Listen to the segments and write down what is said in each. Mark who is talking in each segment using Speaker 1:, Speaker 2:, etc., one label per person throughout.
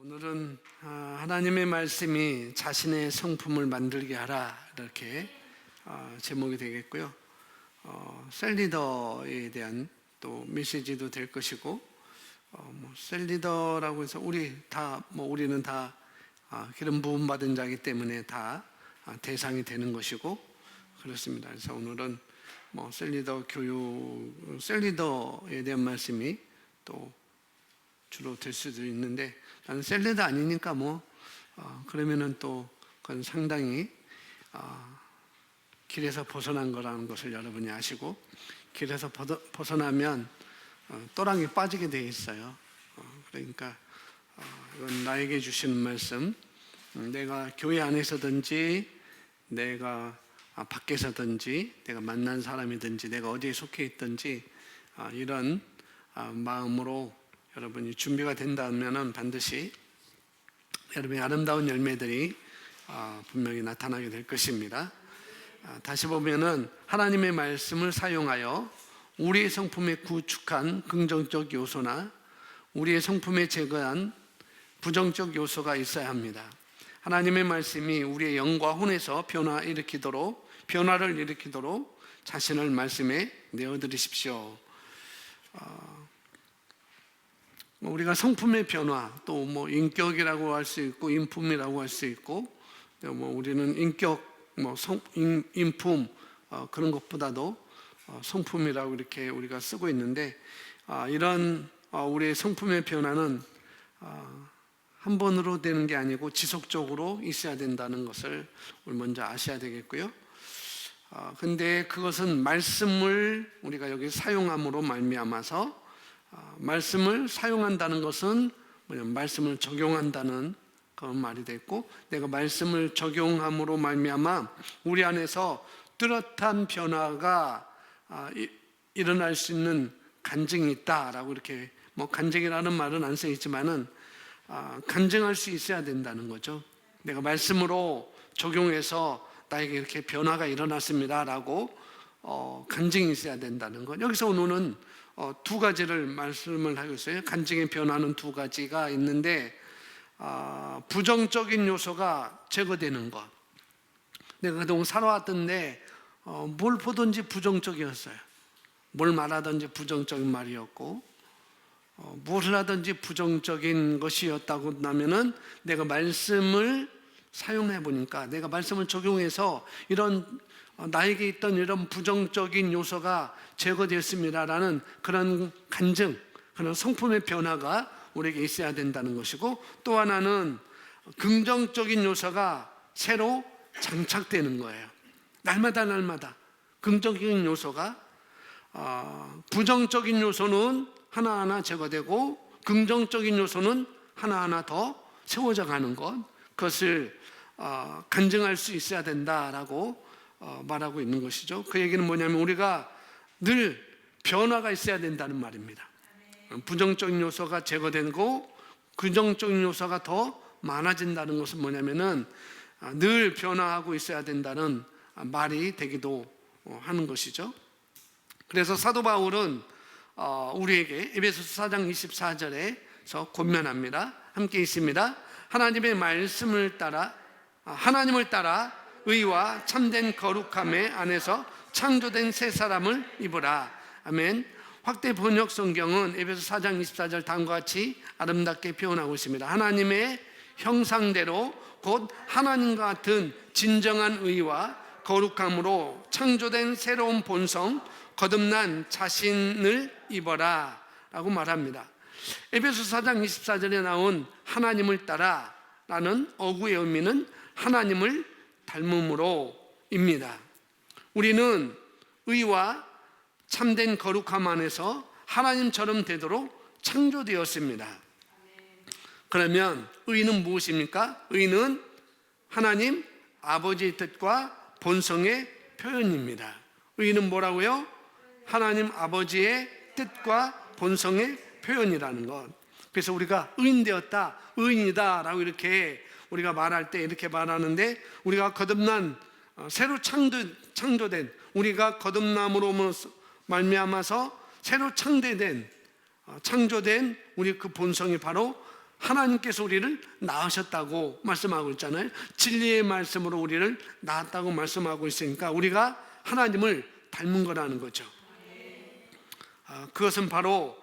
Speaker 1: 오늘은 하나님의 말씀이 자신의 성품을 만들게 하라, 이렇게 제목이 되겠고요. 셀리더에 대한 또 메시지도 될 것이고, 셀리더라고 해서 우리는 다 기름 부음 받은 자이기 때문에 다 대상이 되는 것이고 그렇습니다. 그래서 오늘은 셀리더 교육, 셀리더에 대한 말씀이 또 주로 될 수도 있는데, 나는 셀리더 아니니까 그러면은 또 그건 상당히 길에서 벗어난 거라는 것을 여러분이 아시고, 길에서 벗어나면 또랑이 빠지게 돼 있어요. 그러니까 이건 나에게 주시는 말씀, 내가 교회 안에서든지 내가 밖에서든지 내가 만난 사람이든지 내가 어디에 속해 있든지 이런 마음으로 여러분이 준비가 된다면 반드시 여러분의 아름다운 열매들이 분명히 나타나게 될 것입니다. 다시 보면은 하나님의 말씀을 사용하여 우리의 성품에 구축한 긍정적 요소나 우리의 성품에 제거한 부정적 요소가 있어야 합니다. 하나님의 말씀이 우리의 영과 혼에서 변화를 일으키도록 자신을 말씀에 내어드리십시오. 우리가 성품의 변화, 또 인격이라고 할 수 있고 인품이라고 할 수 있고, 우리는 인격, 인품 그런 것보다도 성품이라고 이렇게 우리가 쓰고 있는데, 이런 우리의 성품의 변화는 한 번으로 되는 게 아니고 지속적으로 있어야 된다는 것을 우리 먼저 아셔야 되겠고요. 근데 그것은 말씀을 우리가 여기 사용함으로 말미암아서, 말씀을 사용한다는 것은 말씀을 적용한다는 그런 말이 됐고, 내가 말씀을 적용함으로 말미암아 우리 안에서 뚜렷한 변화가 일어날 수 있는 간증이 있다라고, 이렇게 간증이라는 말은 안 써 있지만은 간증할 수 있어야 된다는 거죠. 내가 말씀으로 적용해서 나에게 이렇게 변화가 일어났습니다라고 간증이 있어야 된다는 것. 여기서 오늘은 두 가지를 말씀을 하고 있어요. 간증의 변화는 두 가지가 있는데, 부정적인 요소가 제거되는 것. 내가 그동안 살아왔던데 뭘 보든지 부정적이었어요. 뭘 말하든지 부정적인 말이었고, 뭘 하든지 부정적인 것이었다고 하면은 내가 말씀을 사용해 보니까, 내가 말씀을 적용해서 이런 나에게 있던 이런 부정적인 요소가 제거되었습니다라는 그런 간증, 그런 성품의 변화가 우리에게 있어야 된다는 것이고, 또 하나는 긍정적인 요소가 새로 장착되는 거예요. 날마다 긍정적인 요소가, 부정적인 요소는 하나하나 제거되고 긍정적인 요소는 하나하나 더 세워져 가는 것, 그것을 간증할 수 있어야 된다라고 말하고 있는 것이죠. 그 얘기는 뭐냐면 우리가 늘 변화가 있어야 된다는 말입니다. 부정적인 요소가 제거되고 긍정적인 요소가 더 많아진다는 것은 뭐냐면은 늘 변화하고 있어야 된다는 말이 되기도 하는 것이죠. 그래서 사도 바울은 우리에게 에베소서 4장 24절에서 권면합니다. 함께 있습니다. 하나님을 따라 의와 참된 거룩함에 안에서 창조된 새 사람을 입으라. 아멘. 확대 번역 성경은 에베소 4장 24절 다음과 같이 아름답게 표현하고 있습니다. 하나님의 형상대로 곧 하나님과 같은 진정한 의와 거룩함으로 창조된 새로운 본성, 거듭난 자신을 입어라 라고 말합니다. 에베소 4장 24절에 나온 하나님을 따라 라는 어구의 의미는 하나님을 닮음으로입니다. 우리는 의와 참된 거룩함 안에서 하나님처럼 되도록 창조되었습니다. 그러면 의는 무엇입니까? 의는 하나님 아버지의 뜻과 본성의 표현입니다. 의는 뭐라고요? 하나님 아버지의 뜻과 본성의 표현이라는 것. 그래서 우리가 의인되었다, 의인이다 라고 이렇게 우리가 말할 때 이렇게 말하는데, 우리가 거듭난 새로 창조된, 우리가 거듭남으로 말미암아서 새로 창조된 우리 그 본성이 바로 하나님께서 우리를 낳으셨다고 말씀하고 있잖아요. 진리의 말씀으로 우리를 낳았다고 말씀하고 있으니까 우리가 하나님을 닮은 거라는 거죠. 그것은 바로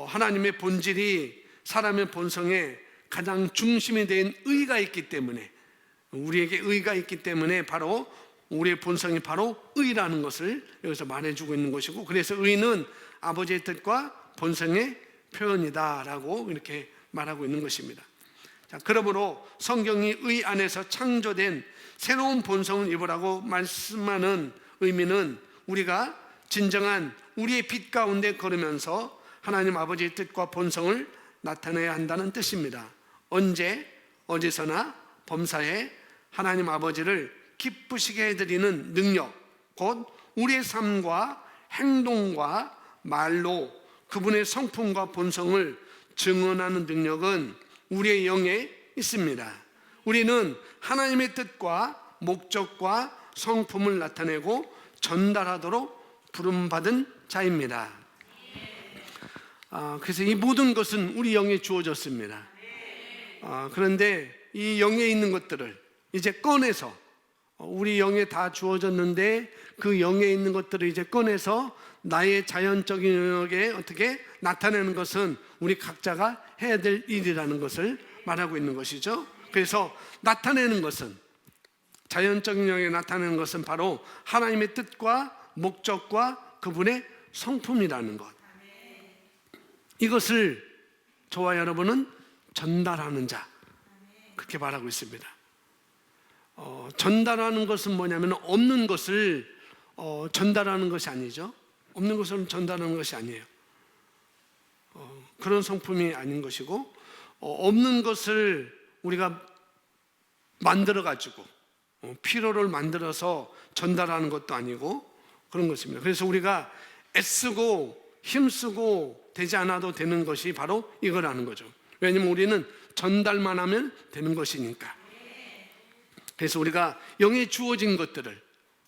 Speaker 1: 하나님의 본질이 사람의 본성에 가장 중심이 된 의가 있기 때문에, 우리에게 의가 있기 때문에 바로 우리의 본성이 바로 의라는 것을 여기서 말해주고 있는 것이고, 그래서 의는 아버지의 뜻과 본성의 표현이다라고 이렇게 말하고 있는 것입니다. 자, 그러므로 성경이 의 안에서 창조된 새로운 본성을 입으라고 말씀하는 의미는 우리가 진정한 우리의 빛 가운데 걸으면서 하나님 아버지의 뜻과 본성을 나타내야 한다는 뜻입니다. 언제 어디서나 범사에 하나님 아버지를 기쁘시게 해드리는 능력, 곧 우리의 삶과 행동과 말로 그분의 성품과 본성을 증언하는 능력은 우리의 영에 있습니다. 우리는 하나님의 뜻과 목적과 성품을 나타내고 전달하도록 부름받은 자입니다. 그래서 이 모든 것은 우리 영에 주어졌습니다. 그런데 이 영에 있는 것들을 이제 꺼내서, 우리 영에 다 주어졌는데 그 영에 있는 것들을 이제 꺼내서 나의 자연적인 영역에 어떻게 나타내는 것은 우리 각자가 해야 될 일이라는 것을 말하고 있는 것이죠. 그래서 나타내는 것은, 자연적인 영역에 나타내는 것은 바로 하나님의 뜻과 목적과 그분의 성품이라는 것. 이것을 저와 여러분은 전달하는 자, 그렇게 말하고 있습니다. 전달하는 것은 뭐냐면 없는 것을 전달하는 것이 아니죠. 없는 것을 전달하는 것이 아니에요. 그런 성품이 아닌 것이고, 없는 것을 우리가 만들어 가지고 필요를 만들어서 전달하는 것도 아니고 그런 것입니다. 그래서 우리가 애쓰고 힘쓰고 되지 않아도 되는 것이 바로 이거라는 거죠. 왜냐하면 우리는 전달만 하면 되는 것이니까. 그래서 우리가 영에 주어진 것들을,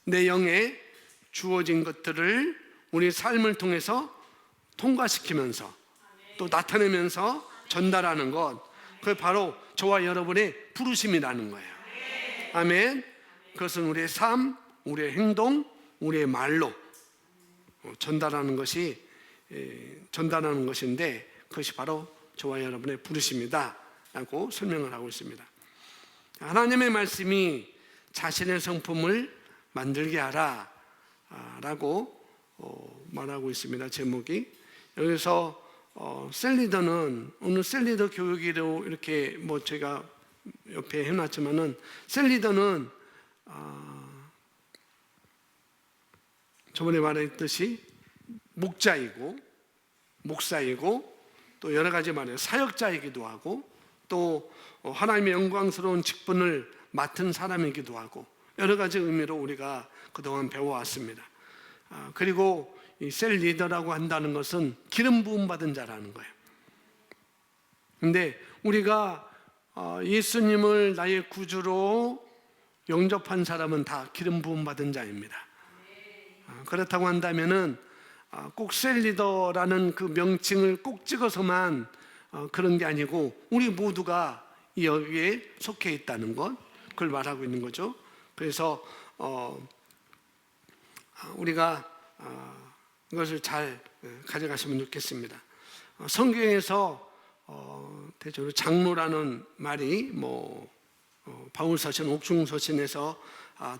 Speaker 1: 내 영에 주어진 것들을 우리 삶을 통해서 통과시키면서 또 나타내면서 전달하는 것, 그게 바로 저와 여러분의 부르심이라는 거예요. 아멘. 그것은 우리의 삶, 우리의 행동, 우리의 말로 전달하는 것인데, 그것이 바로 저와 여러분의 부르심이다 라고 설명을 하고 있습니다. 하나님의 말씀이 자신의 성품을 만들게 하라 라고 말하고 있습니다. 제목이. 여기서 셀리더는, 오늘 셀리더 교육이로 이렇게 제가 옆에 해놨지만은, 셀리더는 저번에 말했듯이 목사이고 또 여러 가지 말해요. 사역자이기도 하고 또 하나님의 영광스러운 직분을 맡은 사람이기도 하고 여러 가지 의미로 우리가 그동안 배워왔습니다. 그리고 이 셀 리더라고 한다는 것은 기름 부음 받은 자라는 거예요. 근데 우리가 예수님을 나의 구주로 영접한 사람은 다 기름 부음 받은 자입니다. 그렇다고 한다면은 꼭 셀 리더라는 그 명칭을 꼭 찍어서만 그런 게 아니고 우리 모두가 여기에 속해 있다는 것, 그걸 말하고 있는 거죠. 그래서 우리가 이것을 잘 가져가시면 좋겠습니다. 성경에서 대체로 장로라는 말이 바울서신, 옥중서신에서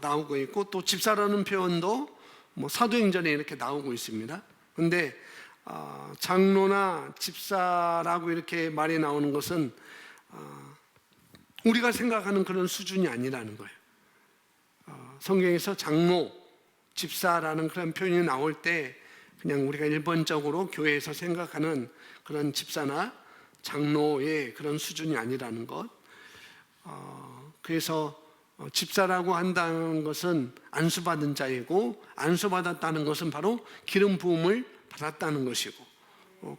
Speaker 1: 나오고 있고, 또 집사라는 표현도 사도행전에 이렇게 나오고 있습니다. 그런데 장로나 집사라고 이렇게 말이 나오는 것은 우리가 생각하는 그런 수준이 아니라는 거예요. 성경에서 장로, 집사라는 그런 표현이 나올 때 그냥 우리가 일반적으로 교회에서 생각하는 그런 집사나 장로의 그런 수준이 아니라는 것. 그래서 집사라고 한다는 것은 안수받은 자이고, 안수받았다는 것은 바로 기름 부음을 받았다는 것이고,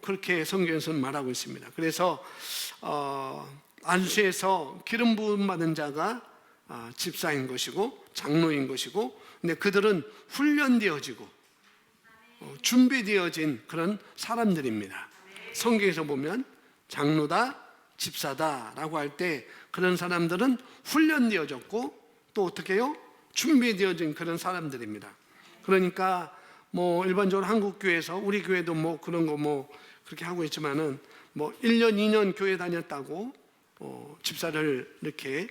Speaker 1: 그렇게 성경에서는 말하고 있습니다. 그래서 안수에서 기름 부음 받은 자가 집사인 것이고 장로인 것이고, 근데 그들은 훈련되어지고 준비되어진 그런 사람들입니다. 성경에서 보면 장로다, 집사다라고 할 때 그런 사람들은 훈련되어졌고 또 어떻게 해요? 준비되어진 그런 사람들입니다. 그러니까 뭐 일반적으로 한국 교회에서 우리 교회도 뭐 그런 거 뭐 그렇게 하고 있지만은 뭐 1년 2년 교회 다녔다고 집사를 이렇게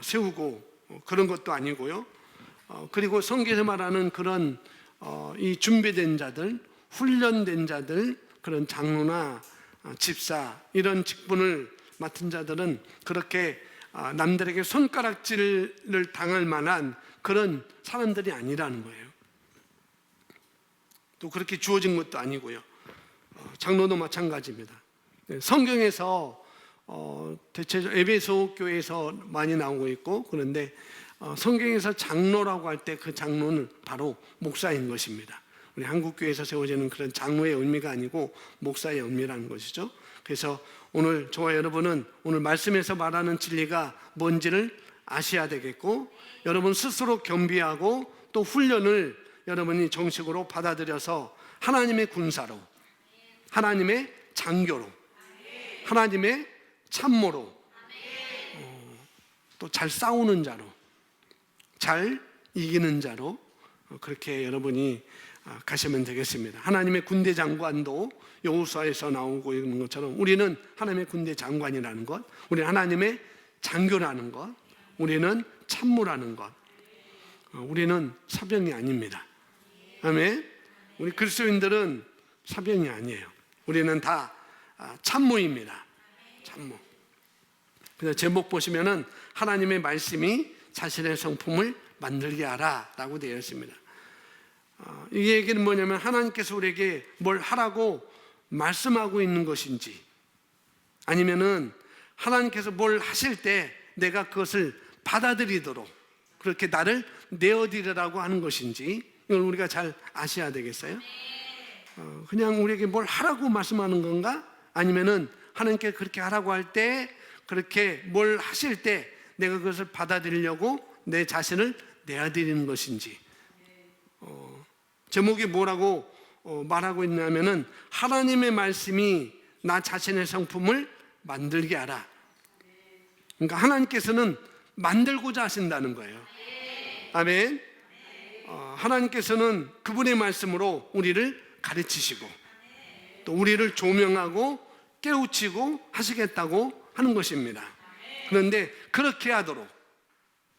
Speaker 1: 세우고 그런 것도 아니고요. 그리고 성경에서 말하는 그런 이 준비된 자들, 훈련된 자들, 그런 장로나 집사 이런 직분을 맡은 자들은 그렇게 남들에게 손가락질을 당할 만한 그런 사람들이 아니라는 거예요. 또 그렇게 주어진 것도 아니고요. 장로도 마찬가지입니다. 성경에서 대체적으로 에베소 교회에서 많이 나오고 있고, 그런데 성경에서 장로라고 할 때 그 장로는 바로 목사인 것입니다. 우리 한국 교회에서 세워지는 그런 장로의 의미가 아니고 목사의 의미라는 것이죠. 그래서 오늘 저와 여러분은 오늘 말씀에서 말하는 진리가 뭔지를 아셔야 되겠고, 여러분 스스로 겸비하고 또 훈련을 여러분이 정식으로 받아들여서 하나님의 군사로, 하나님의 장교로, 하나님의 참모로, 또 잘 싸우는 자로, 잘 이기는 자로 그렇게 여러분이 가시면 되겠습니다. 하나님의 군대 장관도 여호수아에서 나오고 있는 것처럼 우리는 하나님의 군대 장관이라는 것, 우리는 하나님의 장교라는 것, 우리는 참모라는 것, 우리는 사병이 아닙니다. 아멘. 우리 그리스도인들은 사병이 아니에요. 우리는 다 참모입니다. 참모. 그래서 제목 보시면은 하나님의 말씀이 자신의 성품을 만들게 하라라고 되어 있습니다. 이 얘기는 뭐냐면 하나님께서 우리에게 뭘 하라고 말씀하고 있는 것인지, 아니면은 하나님께서 뭘 하실 때 내가 그것을 받아들이도록 그렇게 나를 내어드리라고 하는 것인지, 이걸 우리가 잘 아셔야 되겠어요. 그냥 우리에게 뭘 하라고 말씀하는 건가? 아니면은 하나님께 그렇게 하라고 할 때, 그렇게 뭘 하실 때 내가 그것을 받아들이려고 내 자신을 내어드리는 것인지. 제목이 뭐라고 말하고 있냐면은 하나님의 말씀이 나 자신의 성품을 만들게 하라. 그러니까 하나님께서는 만들고자 하신다는 거예요. 아멘. 하나님께서는 그분의 말씀으로 우리를 가르치시고 또 우리를 조명하고 깨우치고 하시겠다고 하는 것입니다. 그런데 그렇게 하도록,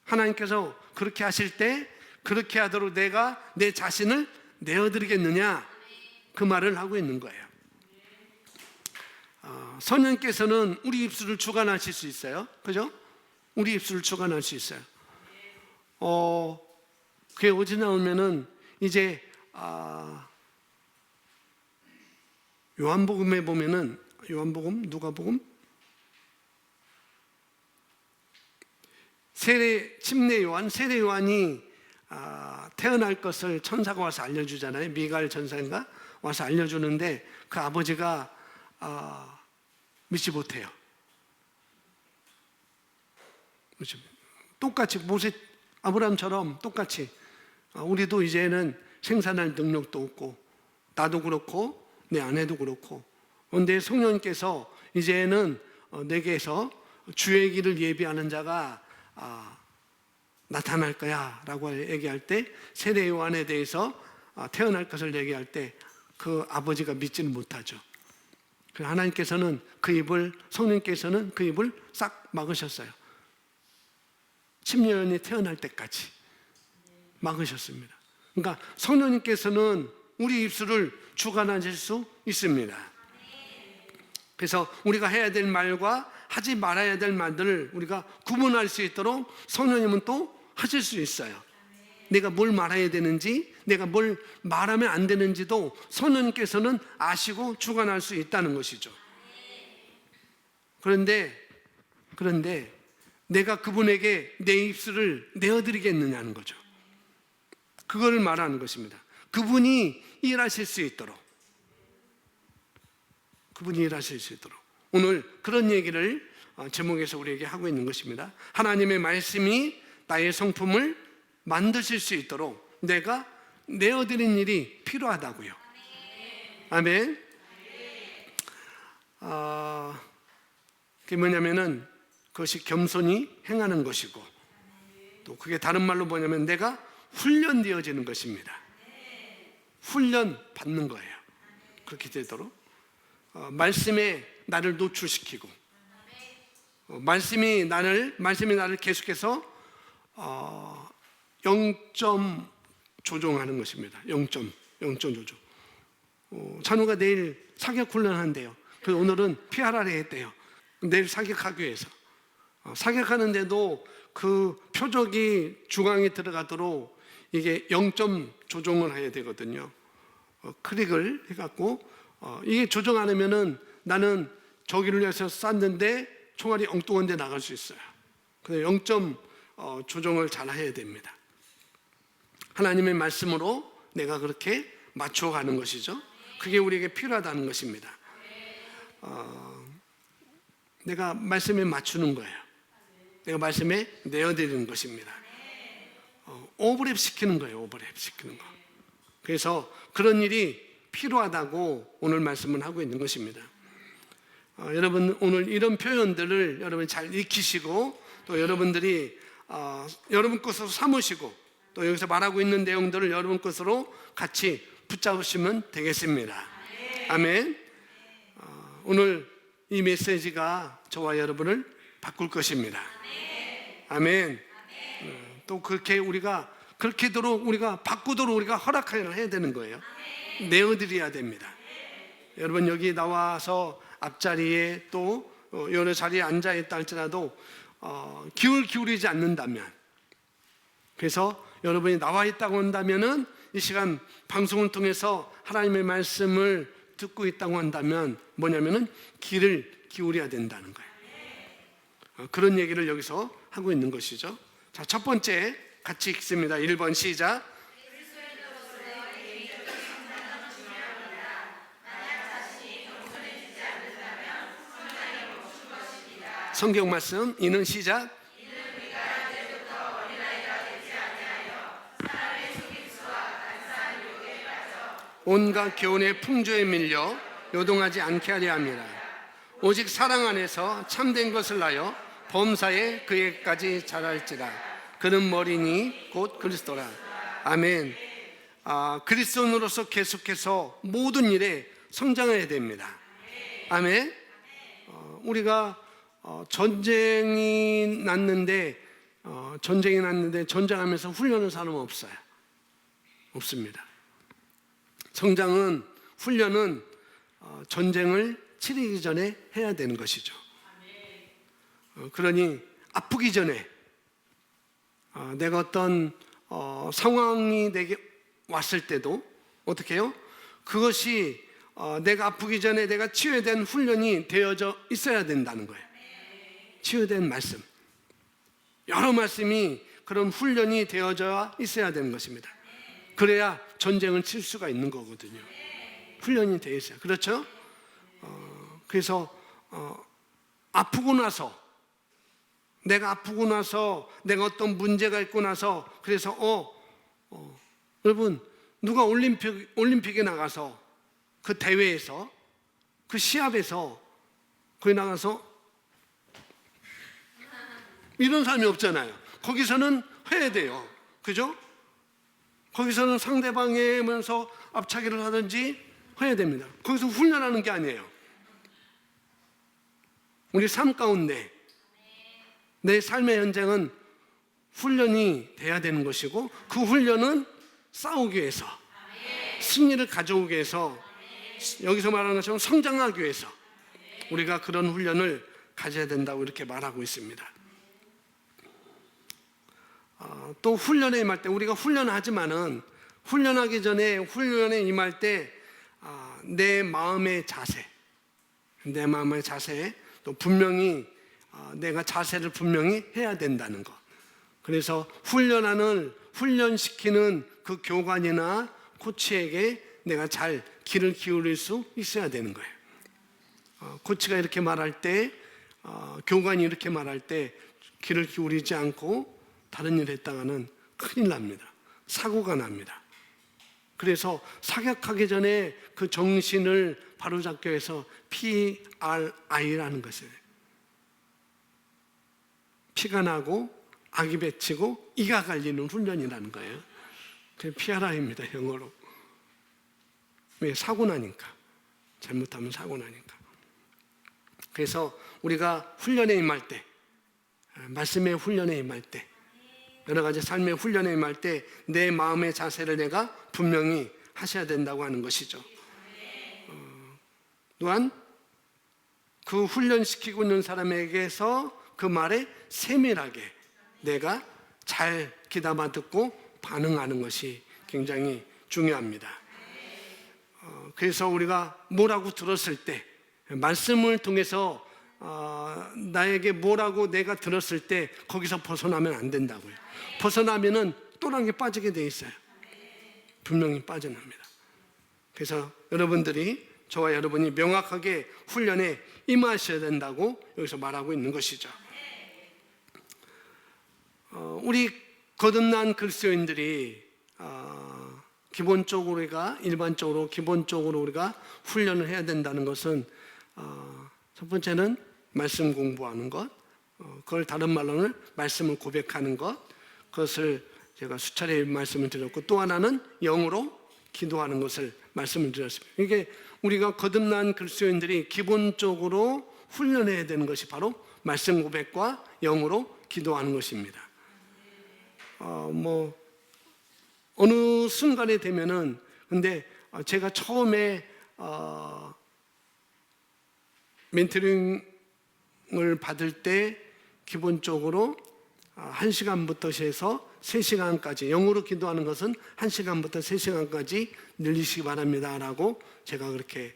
Speaker 1: 하나님께서 그렇게 하실 때 그렇게 하도록 내가 내 자신을 내어드리겠느냐, 그 말을 하고 있는 거예요. 성령께서는 우리 입술을 주관하실 수 있어요. 그죠? 우리 입술을 주관할 수 있어요. 그게 어디 나오면은 이제 요한복음에 보면은, 요한복음, 누가복음, 침례 요한, 세례 요한이 태어날 것을 천사가 와서 알려주잖아요. 미가엘 천사인가 와서 알려주는데 그 아버지가 믿지 못해요. 똑같이 모세, 아브라함처럼 똑같이 우리도 이제는 생산할 능력도 없고, 나도 그렇고 내 아내도 그렇고, 그런데 성령님께서 이제는 내게서 주의 길을 예비하는 자가 나타날 거야 라고 얘기할 때, 세례 요한에 대해서 태어날 것을 얘기할 때 그 아버지가 믿지는 못하죠. 하나님께서는 그 입을, 성령께서는 그 입을 싹 막으셨어요. 침례요한이 태어날 때까지 막으셨습니다. 그러니까 성령님께서는 우리 입술을 주관하실 수 있습니다. 그래서 우리가 해야 될 말과 하지 말아야 될 말들을 우리가 구분할 수 있도록 성령님은 또 하실 수 있어요. 내가 뭘 말해야 되는지, 내가 뭘 말하면 안 되는지도 성령님께서는 아시고 주관할 수 있다는 것이죠. 그런데 내가 그분에게 내 입술을 내어드리겠느냐는 거죠. 그걸 말하는 것입니다. 그분이 일하실 수 있도록, 그분이 일하실 수 있도록 오늘 그런 얘기를 제목에서 우리에게 하고 있는 것입니다. 하나님의 말씀이 나의 성품을 만드실 수 있도록 내가 내어드린 일이 필요하다고요. 아멘. 그게 뭐냐면은 그것이 겸손히 행하는 것이고, 또 그게 다른 말로 뭐냐면 내가 훈련되어지는 것입니다. 훈련 받는 거예요. 그렇게 되도록 말씀에 나를 노출시키고, 말씀이 나를 계속해서 0점 조종하는 것입니다. 0점 조종. 찬우가 내일 사격 훈련한대요. 그래서 오늘은 PRR에 했대요. 내일 사격하기 위해서. 사격하는데도 그 표적이 중앙에 들어가도록 이게 0점 조종을 해야 되거든요. 클릭을 해갖고 이게 조정 안 하면은 나는 저기를 위해서 쐈는데 총알이 엉뚱한 데 나갈 수 있어요. 그래서 0점 조정을 잘 해야 됩니다. 하나님의 말씀으로 내가 그렇게 맞춰가는 것이죠. 그게 우리에게 필요하다는 것입니다. 내가 말씀에 맞추는 거예요. 내가 말씀에 내어드리는 것입니다. 오버랩 시키는 거예요. 오버랩 시키는 거. 그래서 그런 일이 필요하다고 오늘 말씀을 하고 있는 것입니다. 여러분 오늘 이런 표현들을 여러분 잘 익히시고, 또 여러분들이 여러분 것으로 삼으시고, 또 여기서 말하고 있는 내용들을 여러분 것으로 같이 붙잡으시면 되겠습니다. 아멘. 오늘 이 메시지가 저와 여러분을 바꿀 것입니다. 아멘. 또 그렇게 우리가 그렇게도록 우리가 바꾸도록 우리가 허락을 해야 되는 거예요. 내어드려야 됩니다. 여러분 여기 나와서 앞자리에 또 여러 자리에 앉아 있다 할지라도 기울이지 않는다면, 그래서 여러분이 나와 있다고 한다면은 이 시간 방송을 통해서 하나님의 말씀을 듣고 있다고 한다면 뭐냐면은 귀를 기울여야 된다는 거예요. 그런 얘기를 여기서 하고 있는 것이죠. 자, 첫 번째 같이 읽습니다. 1번 시작. 성경 말씀 이는 시작. 온갖 교훈의 풍조에 밀려 요동하지 않게 하려 함이라. 오직 사랑 안에서 참된 것을 나여 범사에 그에까지 자랄지라. 그는 머리니 곧 그리스도라. 아멘. 그리스도인으로서 계속해서 모든 일에 성장해야 됩니다. 아멘. 우리가 전쟁이 났는데 전쟁하면서 훈련하는 사람은 없어요. 없습니다. 훈련은 전쟁을 치르기 전에 해야 되는 것이죠. 그러니 아프기 전에 내가 어떤 상황이 내게 왔을 때도 어떻게 해요? 그것이 내가 아프기 전에 내가 치유된 훈련이 되어져 있어야 된다는 거예요. 치유된 말씀, 여러 말씀이 그런 훈련이 되어져 있어야 되는 것입니다. 그래야 전쟁을 칠 수가 있는 거거든요. 훈련이 되어 있어요. 그렇죠? 그래서 아프고 나서 내가 어떤 문제가 있고 나서, 그래서 여러분 누가 올림픽에 나가서 그 대회에서 그 시합에서 거기 나가서 이런 사람이 없잖아요. 거기서는 해야 돼요. 그죠? 거기서는 상대방에 면서 앞차기를 하든지 해야 됩니다. 거기서 훈련하는 게 아니에요. 우리 삶 가운데 내 삶의 현장은 훈련이 돼야 되는 것이고, 그 훈련은 싸우기 위해서, 승리를 가져오기 위해서, 여기서 말하는 것처럼 성장하기 위해서 우리가 그런 훈련을 가져야 된다고 이렇게 말하고 있습니다. 또 훈련에 임할 때 우리가 훈련하지만은 훈련하기 전에 훈련에 임할 때 내 마음의 자세, 또 분명히 내가 자세를 분명히 해야 된다는 것. 그래서 훈련시키는 그 교관이나 코치에게 내가 잘 귀를 기울일 수 있어야 되는 거예요. 코치가 이렇게 말할 때, 교관이 이렇게 말할 때 귀를 기울이지 않고 다른 일을 했다가는 큰일 납니다. 사고가 납니다. 그래서 사격하기 전에 그 정신을 바로잡기 위해서 PRI라는 것이에요. 피가 나고 악이 맺히고 이가 갈리는 훈련이라는 거예요. 그게 PRI입니다, 영어로. 왜? 사고 나니까. 잘못하면 사고 나니까. 그래서 우리가 훈련에 임할 때, 말씀의 훈련에 임할 때, 여러 가지 삶의 훈련에 임할 때 내 마음의 자세를 내가 분명히 하셔야 된다고 하는 것이죠. 또한 그 훈련시키고 있는 사람에게서 그 말에 세밀하게 내가 잘 귀담아 듣고 반응하는 것이 굉장히 중요합니다. 그래서 우리가 뭐라고 들었을 때, 말씀을 통해서 나에게 뭐라고 내가 들었을 때 거기서 벗어나면 안 된다고요. 벗어나면은 또랑에 빠지게 돼 있어요. 분명히 빠져납니다. 그래서 여러분들이, 저와 여러분이 명확하게 훈련에 임하셔야 된다고 여기서 말하고 있는 것이죠. 우리 거듭난 그리스도인들이 기본적으로 우리가 훈련을 해야 된다는 것은 첫 번째는 말씀 공부하는 것, 그걸 다른 말로는 말씀을 고백하는 것, 그것을 제가 수차례 말씀을 드렸고, 또 하나는 영으로 기도하는 것을 말씀을 드렸습니다. 이게 우리가 거듭난 그리스도인들이 기본적으로 훈련해야 되는 것이 바로 말씀 고백과 영으로 기도하는 것입니다. 어느 순간에 되면은, 근데 제가 처음에 멘토링을 받을 때 기본적으로 1시간부터 해서 3시간까지, 영어로 기도하는 것은 1시간부터 3시간까지 늘리시기 바랍니다 라고 제가 그렇게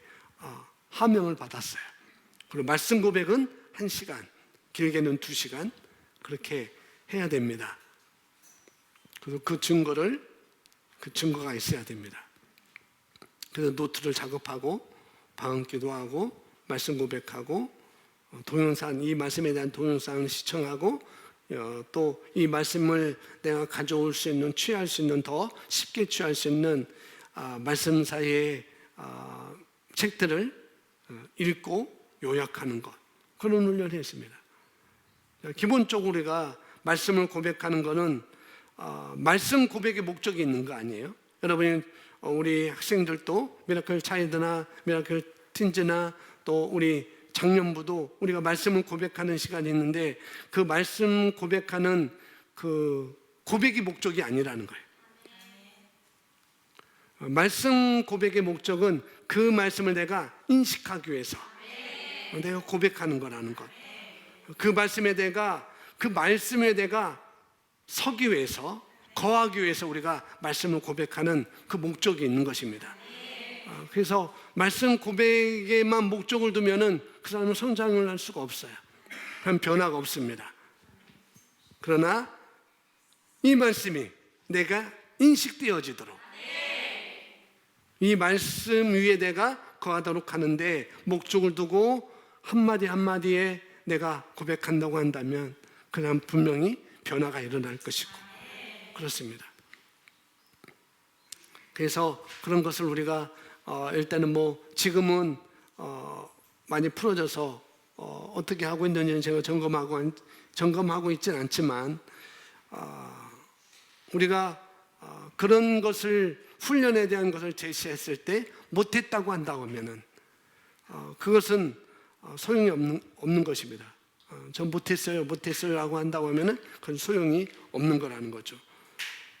Speaker 1: 하명을 받았어요. 그리고 말씀 고백은 1시간, 길게는 2시간 그렇게 해야 됩니다. 그리고 그 증거가 있어야 됩니다. 그래서 노트를 작업하고 방언 기도하고 말씀 고백하고 동영상, 이 말씀에 대한 동영상을 시청하고 또 이 말씀을 내가 가져올 수 있는, 취할 수 있는, 더 쉽게 취할 수 있는 말씀 사이의 책들을 읽고 요약하는 것, 그런 훈련을 했습니다. 기본적으로 우리가 말씀을 고백하는 것은 말씀 고백의 목적이 있는 거 아니에요? 여러분이, 우리 학생들도 미라클 차일드나 미라클 틴즈나 또 우리 작년부도 우리가 말씀을 고백하는 시간이 있는데, 그 말씀 고백하는 그 고백이 목적이 아니라는 거예요. 말씀 고백의 목적은 그 말씀을 내가 인식하기 위해서 내가 고백하는 거라는 것. 그 말씀에 내가 서기 위해서, 거하기 위해서 우리가 말씀을 고백하는 그 목적이 있는 것입니다. 그래서 말씀 고백에만 목적을 두면은 그 사람은 성장을 할 수가 없어요. 그럼 변화가 없습니다. 그러나 이 말씀이 내가 인식되어지도록, 이 말씀 위에 내가 거하도록 하는데 목적을 두고 한마디 한마디에 내가 고백한다고 한다면 그냥 분명히 변화가 일어날 것이고, 그렇습니다. 그래서 그런 것을 우리가 일단은 지금은 많이 풀어져서 어떻게 하고 있는지는 제가 점검하고 있지는 않지만, 우리가 그런 것을, 훈련에 대한 것을 제시했을 때 못했다고 한다고 하면은 그것은 소용이 없는 것입니다. 전 못했어요 라고 한다고 하면은 그건 소용이 없는 거라는 거죠.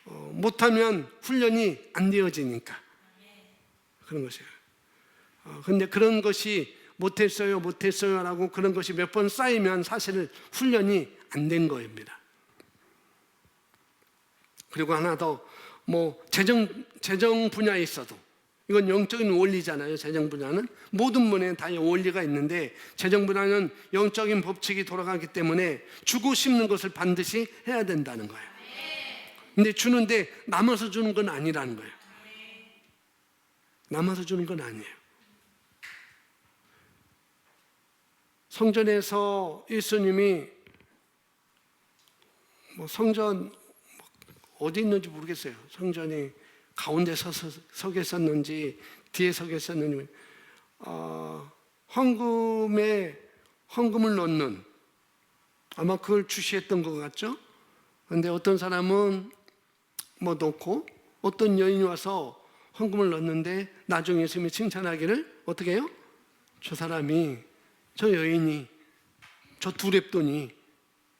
Speaker 1: 못하면 훈련이 안 되어지니까 그런 것이에요. 근데 그런 것이 못했어요 라고 그런 것이 몇 번 쌓이면 사실은 훈련이 안 된 거입니다. 그리고 하나 더, 재정 분야에 있어도, 이건 영적인 원리잖아요. 재정 분야는 모든 분야에 다 원리가 있는데, 재정 분야는 영적인 법칙이 돌아가기 때문에 주고 싶는 것을 반드시 해야 된다는 거예요. 근데 주는데 남아서 주는 건 아니라는 거예요. 남아서 주는 건 아니에요. 성전에서 예수님이 성전 어디 있는지 모르겠어요. 성전이 가운데 서 계셨는지 뒤에 서 계셨는지, 헌금을 넣는 아마 그걸 주시했던 것 같죠? 그런데 어떤 사람은 뭐 넣고 어떤 여인이 와서 헌금을 넣었는데 나중에 예수님이 칭찬하기를 어떻게 해요? 저 사람이, 저 여인이, 저 두렙돈이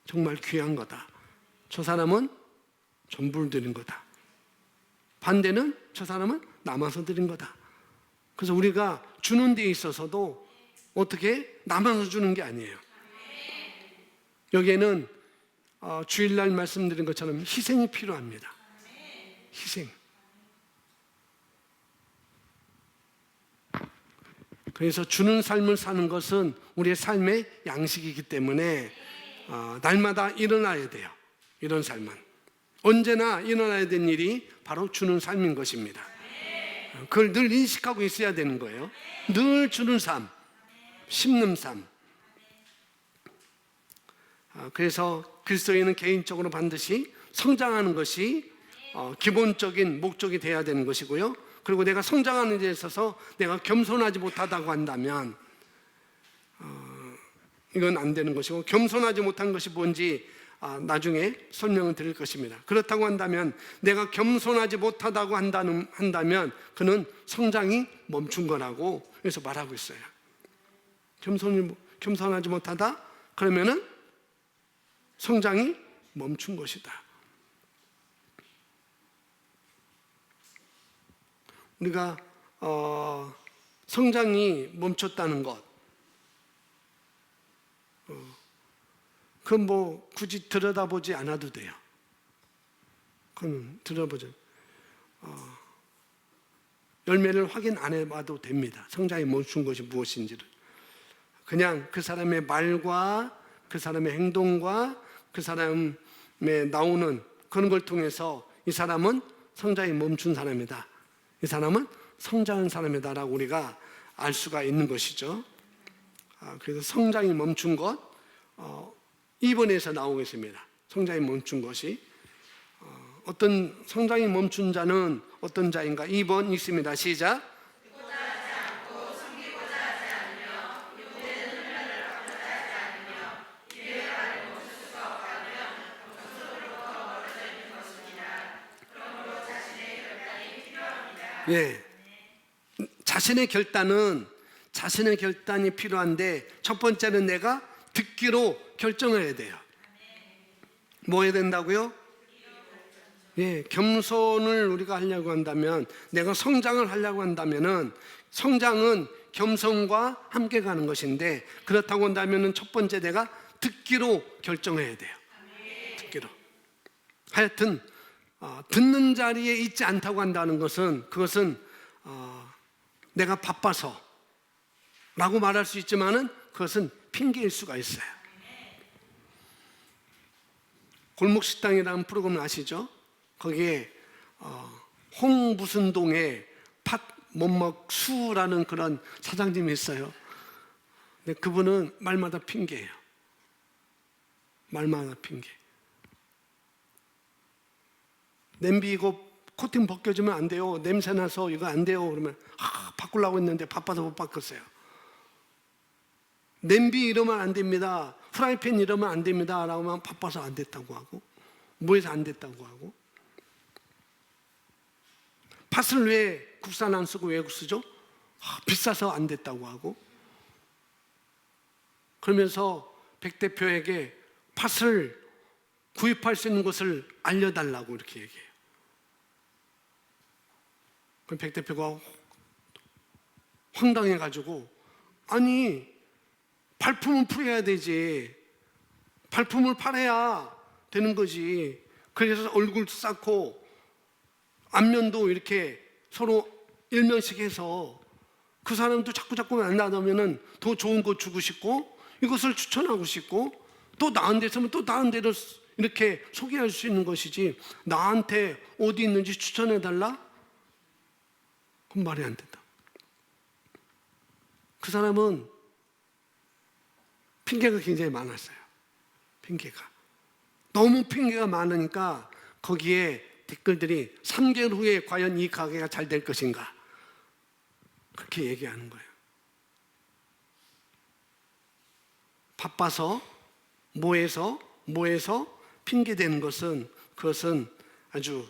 Speaker 1: 정말 귀한 거다. 저 사람은 전부를 드린 거다. 반대는 저 사람은 남아서 드린 거다. 그래서 우리가 주는 데 있어서도 어떻게 남아서 주는 게 아니에요. 여기에는 주일날 말씀드린 것처럼 희생이 필요합니다. 희생. 그래서 주는 삶을 사는 것은 우리의 삶의 양식이기 때문에 날마다 일어나야 돼요. 이런 삶은 언제나 일어나야 되는 일이 바로 주는 삶인 것입니다. 그걸 늘 인식하고 있어야 되는 거예요. 늘 주는 삶, 심는 삶. 그래서 그리스도인은 개인적으로 반드시 성장하는 것이 기본적인 목적이 되어야 되는 것이고요. 그리고 내가 성장하는 데 있어서 내가 겸손하지 못하다고 한다면 이건 안 되는 것이고, 겸손하지 못한 것이 뭔지 나중에 설명을 드릴 것입니다. 그렇다고 한다면 내가 겸손하지 못하다고 한다면 그는 성장이 멈춘 거라고 그래서 말하고 있어요. 겸손하지 못하다? 그러면은 성장이 멈춘 것이다. 우리가 성장이 멈췄다는 것, 그건 뭐 굳이 들여다보지 않아도 돼요. 그건 들여다보죠. 열매를 확인 안 해봐도 됩니다. 성장이 멈춘 것이 무엇인지를. 그냥 그 사람의 말과 그 사람의 행동과 그 사람의 나오는 그런 걸 통해서 이 사람은 성장이 멈춘 사람이다, 이 사람은 성장한 사람이다라고 우리가 알 수가 있는 것이죠. 그래서 성장이 멈춘 것, 2번에서 나오고 있습니다. 성장이 멈춘 것이 어떤 성장이 멈춘 자는 어떤 자인가? 2번 있습니다. 시작. 예, 자신의 결단이 필요한데 첫 번째는 내가 듣기로 결정을 해야 돼요. 뭐 해야 된다고요? 예, 겸손을 우리가 하려고 한다면, 내가 성장을 하려고 한다면은 성장은 겸손과 함께 가는 것인데, 그렇다고 한다면은 첫 번째 내가 듣기로 결정해야 돼요. 듣기로. 하여튼 듣는 자리에 있지 않다고 한다는 것은 그것은 내가 바빠서 라고 말할 수 있지만은 그것은 핑계일 수가 있어요. 골목식당이라는 프로그램 아시죠? 거기에 홍무순동에 팥못먹수라는 그런 사장님이 있어요. 근데 그분은 말마다 핑계예요. 말마다 핑계. 냄비 이거 코팅 벗겨주면 안 돼요. 냄새나서 이거 안 돼요. 그러면 바꾸려고 했는데 바빠서 못 바꿨어요. 냄비 이러면 안 됩니다. 프라이팬 이러면 안 됩니다. 라고 하면 바빠서 안 됐다고 하고, 뭐해서 안 됐다고 하고. 팥을 왜 국산 안 쓰고 외국 쓰죠? 비싸서 안 됐다고 하고. 그러면서 백 대표에게 팥을 구입할 수 있는 것을 알려달라고 이렇게 얘기해요. 그럼 백 대표가 황당해가지고, 아니 발품을 풀어야 되지, 발품을 팔아야 되는 거지. 그래서 얼굴도 쌓고 안면도 이렇게 서로 일면씩 해서 그 사람도 자꾸 만나면 더 좋은 거 주고 싶고, 이것을 추천하고 싶고, 또 나은 데 있으면 또 다른 데로 이렇게 소개할 수 있는 것이지, 나한테 어디 있는지 추천해달라? 그건 말이 안 된다. 그 사람은 핑계가 굉장히 많았어요. 핑계가. 너무 핑계가 많으니까 거기에 댓글들이 3개월 후에 과연 이 가게가 잘 될 것인가, 그렇게 얘기하는 거예요. 바빠서 뭐에서 핑계대는 것은 그것은 아주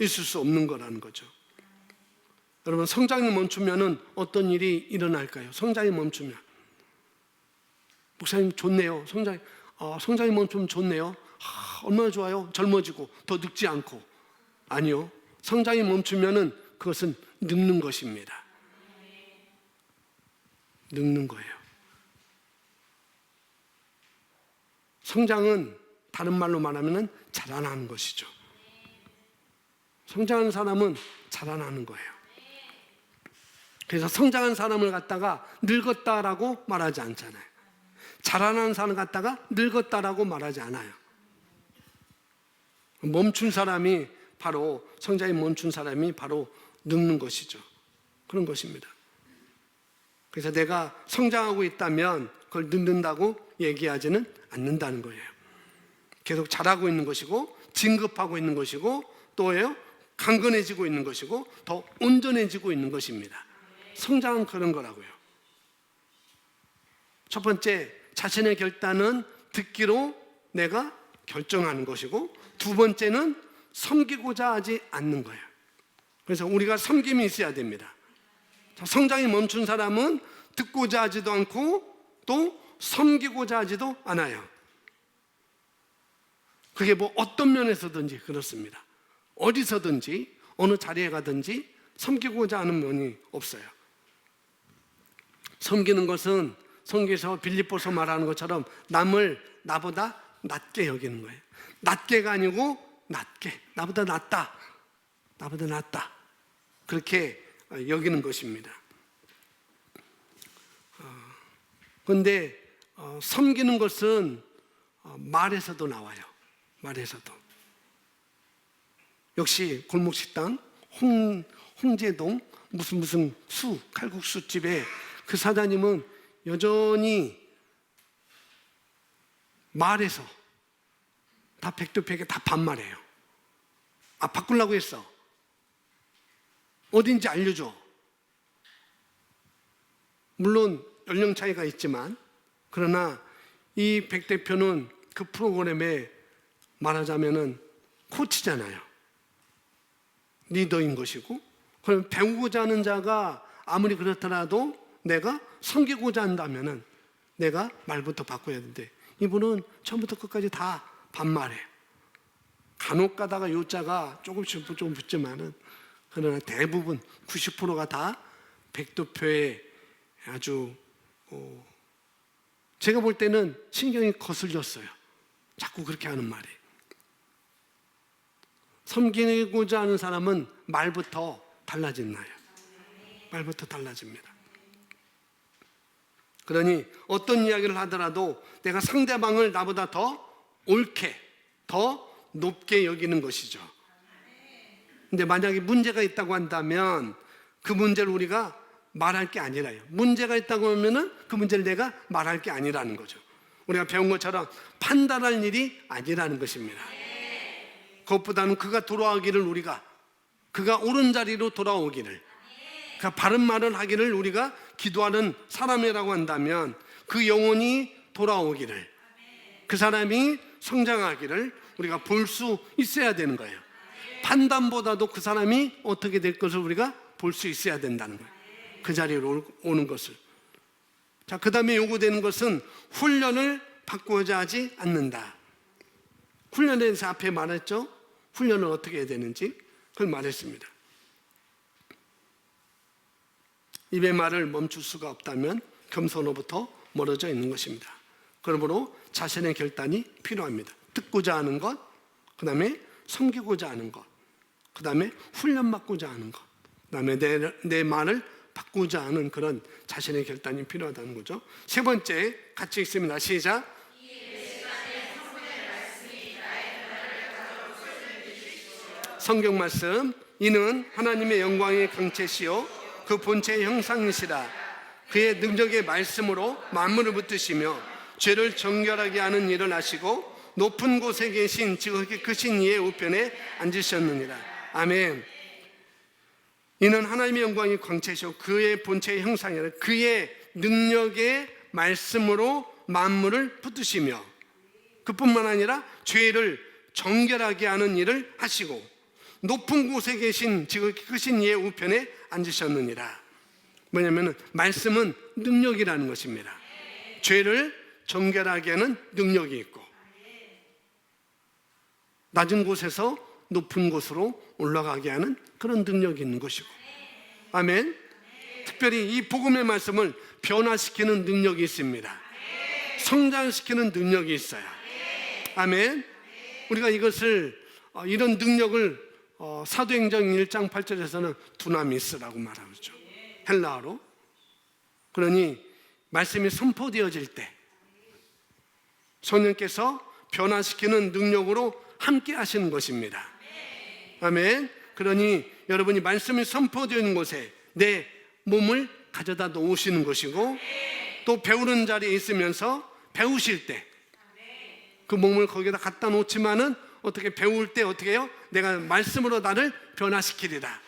Speaker 1: 있을 수 없는 거라는 거죠. 여러분, 성장이 멈추면은 어떤 일이 일어날까요? 성장이 멈추면, 목사님 좋네요. 성장이 멈추면 좋네요. 얼마나 좋아요. 젊어지고 더 늙지 않고. 아니요, 성장이 멈추면은 그것은 늙는 것입니다. 늙는 거예요. 성장은 다른 말로 말하면 자라나는 것이죠. 성장하는 사람은 자라나는 거예요. 그래서 성장한 사람을 갖다가 늙었다라고 말하지 않잖아요. 자라나는 사람을 갖다가 늙었다라고 말하지 않아요. 멈춘 사람이 바로, 성장이 멈춘 사람이 바로 늙는 것이죠. 그런 것입니다. 그래서 내가 성장하고 있다면 그걸 늙는다고 얘기하지는 않는다는 거예요. 계속 자라고 있는 것이고, 진급하고 있는 것이고, 또예요, 강건해지고 있는 것이고, 더 온전해지고 있는 것입니다. 성장은 그런 거라고요. 첫 번째, 자신의 결단은 듣기로 내가 결정하는 것이고, 두 번째는 섬기고자 하지 않는 거예요. 그래서 우리가 섬김이 있어야 됩니다. 성장이 멈춘 사람은 듣고자 하지도 않고 또 섬기고자 하지도 않아요. 그게 뭐 어떤 면에서든지 그렇습니다. 어디서든지 어느 자리에 가든지 섬기고자 하는 면이 없어요. 섬기는 것은 성경에서 빌립보서 말하는 것처럼 남을 나보다 낮게 여기는 거예요. 낮게가 아니고 낮게, 나보다 낫다, 나보다 낫다, 그렇게 여기는 것입니다. 그런데 섬기는 것은 말에서도 나와요. 말에서도. 역시 골목식당 홍제동 무슨 칼국수집에 그 사장님은 여전히 말에서 다 백두백에 다 반말해요. 바꾸려고 했어. 어딘지 알려줘. 물론 연령 차이가 있지만, 그러나 이 백 대표는 그 프로그램에 말하자면은 코치잖아요. 리더인 것이고, 그럼 배우고자 하는 자가 아무리 그렇더라도 내가 섬기고자 한다면은 내가 말부터 바꿔야 되는데, 이분은 처음부터 끝까지 다 반말해요. 간혹 가다가 요자가 조금씩 좀 붙지만은, 그러나 대부분 90%가 다 백도표에 아주 제가 볼 때는 신경이 거슬렸어요. 자꾸 그렇게 하는 말이. 섬기고자 하는 사람은 말부터 달라진나요? 말부터 달라집니다. 그러니 어떤 이야기를 하더라도 내가 상대방을 나보다 더 옳게, 더 높게 여기는 것이죠. 근데 만약에 문제가 있다고 한다면 그 문제를 우리가 말할 게 아니라요. 문제가 있다고 하면은 그 문제를 내가 말할 게 아니라는 거죠. 우리가 배운 것처럼 판단할 일이 아니라는 것입니다. 그것보다는 그가 돌아오기를, 그가 옳은 자리로 돌아오기를, 그가 바른 말을 하기를 우리가 기도하는 사람이라고 한다면 그 영혼이 돌아오기를, 그 사람이 성장하기를 우리가 볼 수 있어야 되는 거예요. 판단보다도 그 사람이 어떻게 될 것을 우리가 볼 수 있어야 된다는 거예요. 그 자리로 오는 것을. 자, 그 다음에 요구되는 것은 훈련을 바꾸고자 하지 않는다. 훈련에 대해서 앞에 말했죠. 훈련을 어떻게 해야 되는지 그걸 말했습니다. 입의 말을 멈출 수가 없다면 겸손으로부터 멀어져 있는 것입니다. 그러므로 자신의 결단이 필요합니다. 듣고자 하는 것, 그 다음에 섬기고자 하는 것, 그 다음에 훈련받고자 하는 것, 그 다음에 내 말을 바꾸자 하는 그런 자신의 결단이 필요하다는 거죠. 세 번째 같이 읽습니다. 시작. 성경 말씀. 이는 하나님의 영광의 강체시요 그 본체의 형상이시라. 그의 능력의 말씀으로 만물을 붙드시며 죄를 정결하게 하는 일을 하시고 높은 곳에 계신 지극히 크신 이의 우편에 앉으셨느니라. 아멘. 이는 하나님의 영광이 광채시오 그의 본체의 형상이라. 그의 능력의 말씀으로 만물을 붙드시며 그뿐만 아니라 죄를 정결하게 하는 일을 하시고 높은 곳에 계신 지극히 크신 이의 우편에 앉으셨느니라. 뭐냐면 말씀은 능력이라는 것입니다. 죄를 정결하게 하는 능력이 있고 낮은 곳에서 높은 곳으로 올라가게 하는 그런 능력이 있는 것이고, 아멘. 특별히 이 복음의 말씀을 변화시키는 능력이 있습니다. 성장시키는 능력이 있어요. 아멘. 우리가 이것을 이런 능력을 사도행전 1장 8절에서는 두나미스라고 말하죠. 헬라어로. 그러니 말씀이 선포되어질 때 성령께서 변화시키는 능력으로 함께 하시는 것입니다. 아멘. 그러니 여러분이 말씀이 선포되는 곳에 내 몸을 가져다 놓으시는 것이고, 또 배우는 자리에 있으면서 배우실 때 그 몸을 거기다 갖다 놓지만은 어떻게 배울 때 어떻게 해요? 내가 말씀으로 나를 변화시키리라.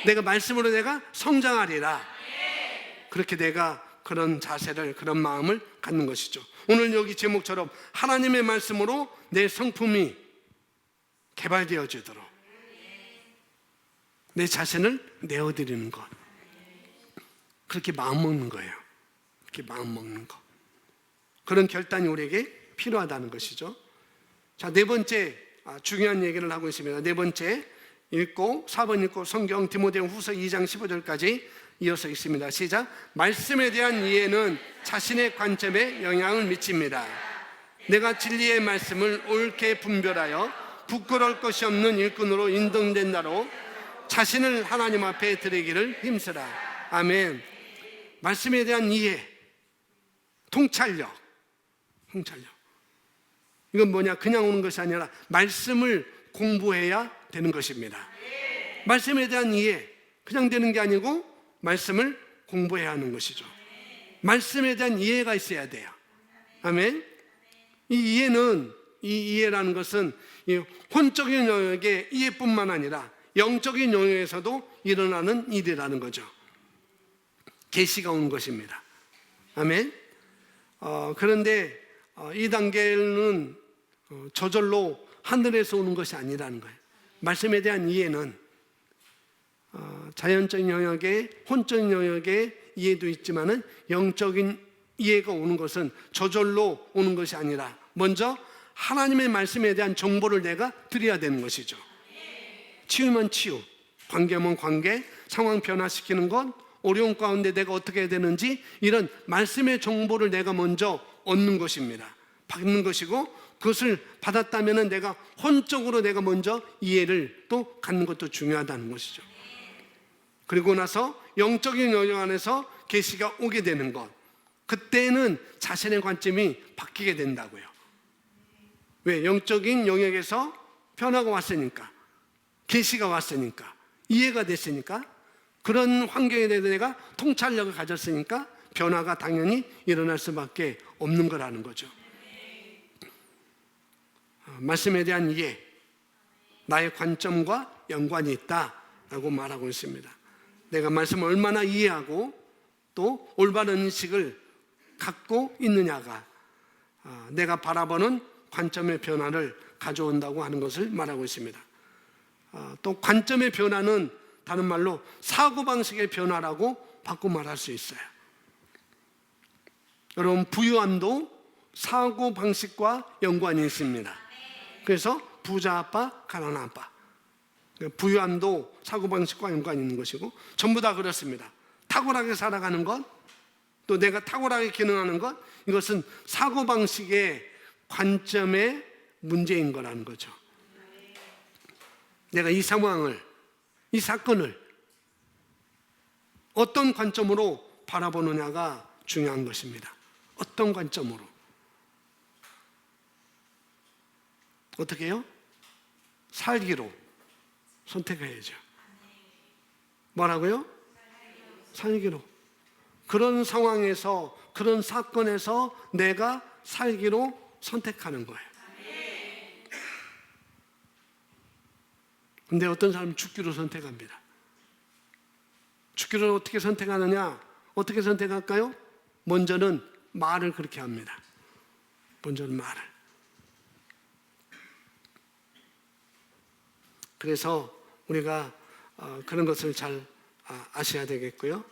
Speaker 1: 내가 말씀으로 내가 성장하리라. 그렇게 내가 그런 자세를, 그런 마음을 갖는 것이죠. 오늘 여기 제목처럼 하나님의 말씀으로 내 성품이 개발되어지도록 내 자신을 내어드리는 것, 그렇게 마음 먹는 거예요. 그렇게 마음 먹는 것, 그런 결단이 우리에게 필요하다는 것이죠. 자, 네 번째 중요한 얘기를 하고 있습니다. 네 번째 읽고 4번 읽고 성경 디모데 후서 2장 15절까지 이어서 있습니다. 시작. 말씀에 대한 이해는 자신의 관점에 영향을 미칩니다. 내가 진리의 말씀을 옳게 분별하여 부끄러울 것이 없는 일꾼으로 인정된 나로 자신을 하나님 앞에 드리기를 힘쓰라. 아멘. 말씀에 대한 이해, 통찰력. 이건 뭐냐? 그냥 오는 것이 아니라 말씀을 공부해야 되는 것입니다. 말씀에 대한 이해, 그냥 되는 게 아니고 말씀을 공부해야 하는 것이죠. 말씀에 대한 이해가 있어야 돼요. 아멘. 이 이해라는 것은 이 혼적인 영역의 이해뿐만 아니라 영적인 영역에서도 일어나는 일이라는 거죠. 계시가 오는 것입니다. 아멘. 그런데 이 단계는 저절로 하늘에서 오는 것이 아니라는 거예요. 말씀에 대한 이해는 자연적인 영역의, 혼적인 영역의 이해도 있지만은 영적인 이해가 오는 것은 저절로 오는 것이 아니라 먼저 하나님의 말씀에 대한 정보를 내가 드려야 되는 것이죠. 치유면 치유, 관계면 관계, 상황 변화시키는 것, 어려운 가운데 내가 어떻게 해야 되는지 이런 말씀의 정보를 내가 먼저 얻는 것입니다. 받는 것이고, 그것을 받았다면 내가 혼적으로 내가 먼저 이해를 또 갖는 것도 중요하다는 것이죠. 그리고 나서 영적인 영역 안에서 계시가 오게 되는 것, 그때는 자신의 관점이 바뀌게 된다고요. 왜? 영적인 영역에서 변화가 왔으니까, 계시가 왔으니까, 이해가 됐으니까, 그런 환경에 대해서 내가 통찰력을 가졌으니까 변화가 당연히 일어날 수밖에 없는 거라는 거죠. 말씀에 대한 이해, 나의 관점과 연관이 있다라고 말하고 있습니다. 내가 말씀을 얼마나 이해하고 또 올바른 인식을 갖고 있느냐가 내가 바라보는 관점의 변화를 가져온다고 하는 것을 말하고 있습니다. 또 관점의 변화는 다른 말로 사고방식의 변화라고 바꿔 말할 수 있어요. 여러분, 부유함도 사고방식과 연관이 있습니다. 그래서 부자 아빠, 가난한 아빠, 부유함도 사고방식과 연관이 있는 것이고 전부 다 그렇습니다. 탁월하게 살아가는 것, 또 내가 탁월하게 기능하는 것, 이것은 사고방식의 관점의 문제인 거라는 거죠. 내가 이 상황을, 이 사건을 어떤 관점으로 바라보느냐가 중요한 것입니다. 어떤 관점으로. 어떻게 해요? 살기로 선택해야죠. 뭐라고요? 살기로. 그런 상황에서, 그런 사건에서 내가 살기로 선택하는 거예요. 근데 어떤 사람은 죽기로 선택합니다. 죽기를 어떻게 선택하느냐? 어떻게 선택할까요? 먼저는 말을 그렇게 합니다. 본절은 말을. 그래서 우리가 그런 것을 잘 아셔야 되겠고요.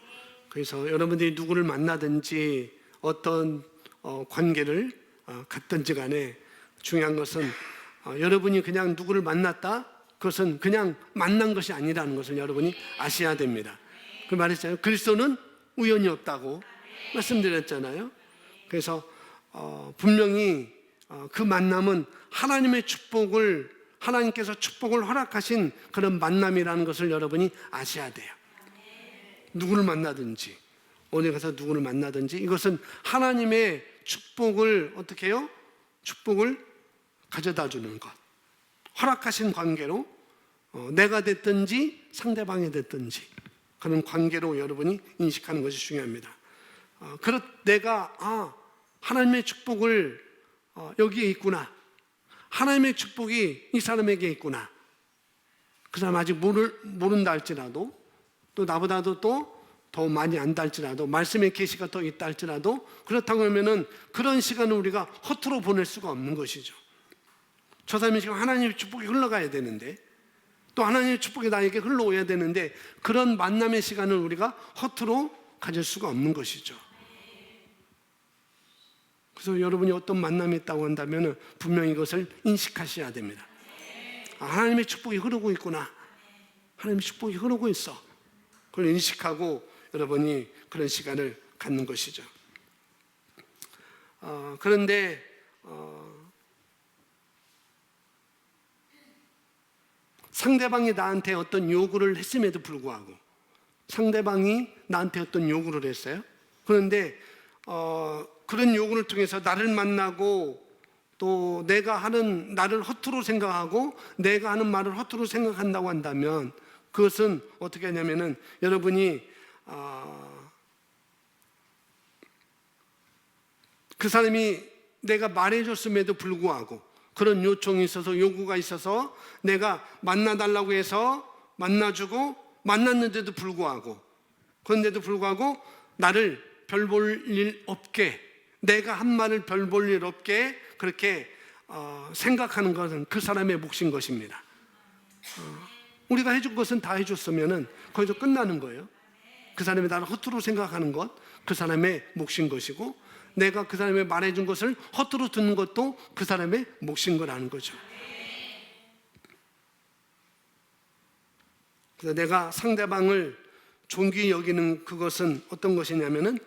Speaker 1: 그래서 여러분들이 누구를 만나든지 어떤 관계를 갖든지 간에 중요한 것은 여러분이 그냥 누구를 만났다? 그것은 그냥 만난 것이 아니라는 것을 여러분이 아셔야 됩니다. 그 말했잖아요. 그리스도는 우연이 없다고 말씀드렸잖아요. 그래서 분명히 그 만남은 하나님의 축복을, 하나님께서 축복을 허락하신 그런 만남이라는 것을 여러분이 아셔야 돼요. 누구를 만나든지, 어디 가서 누구를 만나든지 이것은 하나님의 축복을 어떻게 해요? 축복을 가져다 주는 것, 허락하신 관계로 내가 됐든지 상대방이 됐든지 그런 관계로 여러분이 인식하는 것이 중요합니다. 내가 하나님의 축복을 여기에 있구나, 하나님의 축복이 이 사람에게 있구나, 그 사람 아직 모른다 할지라도, 또 나보다도 또 더 많이 안다 할지라도, 말씀의 계시가 더 있다 할지라도, 그렇다고 하면은 그런 시간을 우리가 허투루 보낼 수가 없는 것이죠. 저 사람이 지금 하나님의 축복이 흘러가야 되는데, 또 하나님의 축복이 나에게 흘러오야 되는데, 그런 만남의 시간을 우리가 허투루 가질 수가 없는 것이죠. 그래서 여러분이 어떤 만남이 있다고 한다면 분명히 이것을 인식하셔야 됩니다. 하나님의 축복이 흐르고 있구나, 하나님의 축복이 흐르고 있어, 그걸 인식하고 여러분이 그런 시간을 갖는 것이죠. 그런데 상대방이 나한테 어떤 요구를 했음에도 불구하고, 상대방이 나한테 어떤 요구를 했어요. 그런데 그런 요구를 통해서 나를 만나고, 또 내가 하는 나를 허투루 생각하고 내가 하는 말을 허투루 생각한다고 한다면, 그것은 어떻게 하냐면은 여러분이 그 사람이 내가 말해줬음에도 불구하고, 그런 요청이 있어서, 요구가 있어서 내가 만나달라고 해서 만나주고 만났는데도 불구하고, 그런데도 불구하고 나를 별 볼 일 없게, 내가 한 말을 별 볼 일 없게 그렇게 생각하는 것은 그 사람의 몫인 것입니다. 우리가 해준 것은 다 해줬으면은 거기서 끝나는 거예요. 그 사람이 나를 허투루 생각하는 것, 그 사람의 몫인 것이고, 내가 그 사람이 말해준 것을 허투루 듣는 것도 그 사람의 몫인 거라는 거죠. 그래서 내가 상대방을 존귀히 여기는 그것은 어떤 것이냐면은,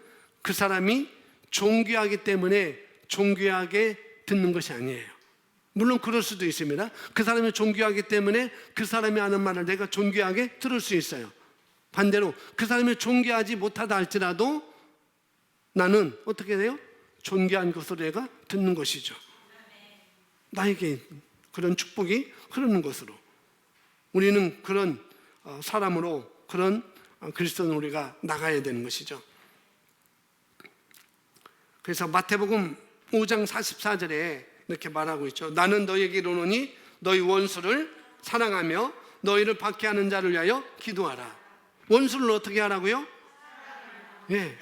Speaker 1: 그 사람이 존귀하기 때문에 존귀하게 듣는 것이 아니에요. 물론 그럴 수도 있습니다. 그 사람이 존귀하기 때문에 그 사람이 하는 말을 내가 존귀하게 들을 수 있어요. 반대로 그 사람이 존귀하지 못하다 할지라도 나는 어떻게 돼요? 존귀한 것으로 내가 듣는 것이죠. 나에게 그런 축복이 흐르는 것으로, 우리는 그런 사람으로, 그런 그리스도는 우리가 나가야 되는 것이죠. 그래서 마태복음 5장 44절에 이렇게 말하고 있죠. 나는 너희에게 이르노니 너희 원수를 사랑하며 너희를 박해하는 자를 위하여 기도하라. 원수를 어떻게 하라고요? 예.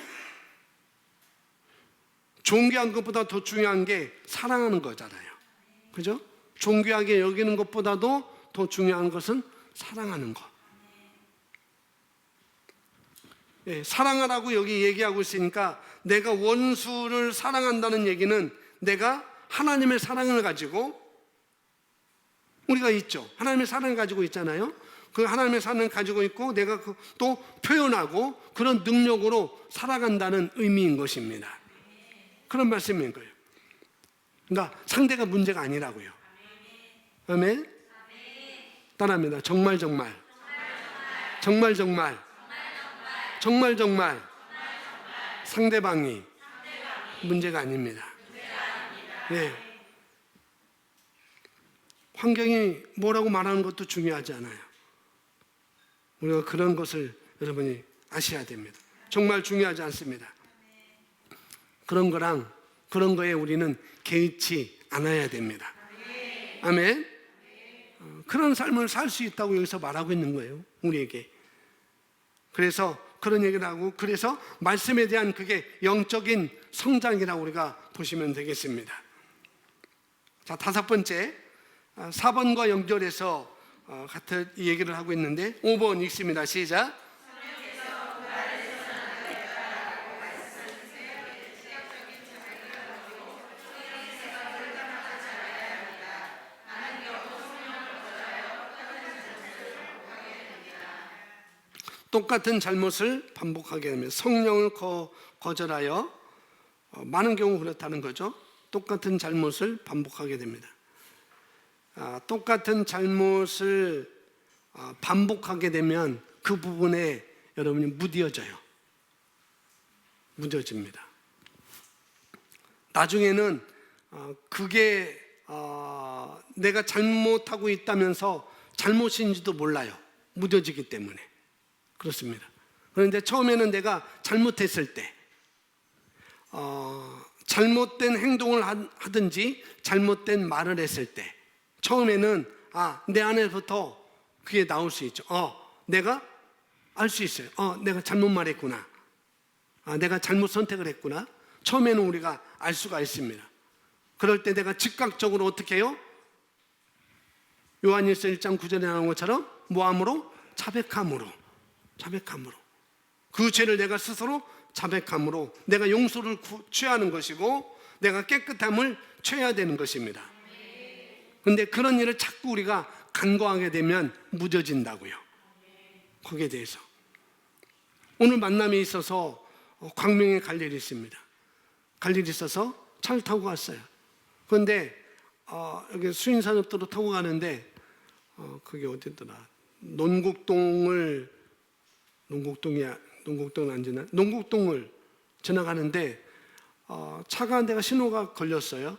Speaker 1: 존귀한 것보다 더 중요한 게 사랑하는 거잖아요. 그죠? 존귀하게 여기는 것보다도 더 중요한 것은 사랑하는 것. 예, 사랑하라고 여기 얘기하고 있으니까, 내가 원수를 사랑한다는 얘기는 내가 하나님의 사랑을 가지고, 우리가 있죠. 하나님의 사랑을 가지고 있잖아요. 그 하나님의 사랑을 가지고 있고 내가 또 표현하고 그런 능력으로 살아간다는 의미인 것입니다. 그런 말씀인 거예요. 그러니까 상대가 문제가 아니라고요. 아멘? 따라합니다. 정말 정말 정말 정말 정말 정말 상대방이 문제가 아닙니다. 네. 환경이 뭐라고 말하는 것도 중요하지 않아요. 우리가 그런 것을 여러분이 아셔야 됩니다. 정말 중요하지 않습니다. 그런 거에 우리는 개의치 않아야 됩니다. 아멘. 그런 삶을 살 수 있다고 여기서 말하고 있는 거예요, 우리에게. 그래서 그런 얘기를 하고, 그래서 말씀에 대한 그게 영적인 성장이라고 우리가 보시면 되겠습니다. 자, 다섯 번째, 4번과 연결해서 같은 얘기를 하고 있는데 5번 읽습니다. 시작. 똑같은 잘못을 반복하게 되면 성령을 거절하여, 많은 경우 그렇다는 거죠. 똑같은 잘못을 반복하게 됩니다. 똑같은 잘못을 반복하게 되면 그 부분에 여러분이 무뎌져요. 무뎌집니다. 나중에는 그게 내가 잘못하고 있다면서 잘못인지도 몰라요. 무뎌지기 때문에. 그렇습니다. 그런데 처음에는 내가 잘못했을 때, 잘못된 행동을 하든지 잘못된 말을 했을 때, 처음에는 내 안에부터 그게 나올 수 있죠. 내가 알 수 있어요. 내가 잘못 말했구나. 내가 잘못 선택을 했구나. 처음에는 우리가 알 수가 있습니다. 그럴 때 내가 즉각적으로 어떻게 해요? 요한일서 1장 9절에 나온 것처럼 뭐함으로? 자백함으로. 그 죄를 내가 스스로 자백함으로 내가 용서를 취하는 것이고 내가 깨끗함을 취해야 되는 것입니다. 그런데 그런 일을 자꾸 우리가 간과하게 되면 무뎌진다고요. 거기에 대해서 오늘 만남에 있어서 광명에 갈 일이 있습니다. 갈 일이 있어서 차를 타고 갔어요. 그런데 여기 수인산업도로 타고 가는데 그게 어디더라? 논곡동을 지나가는데 차가 내가 신호가 걸렸어요.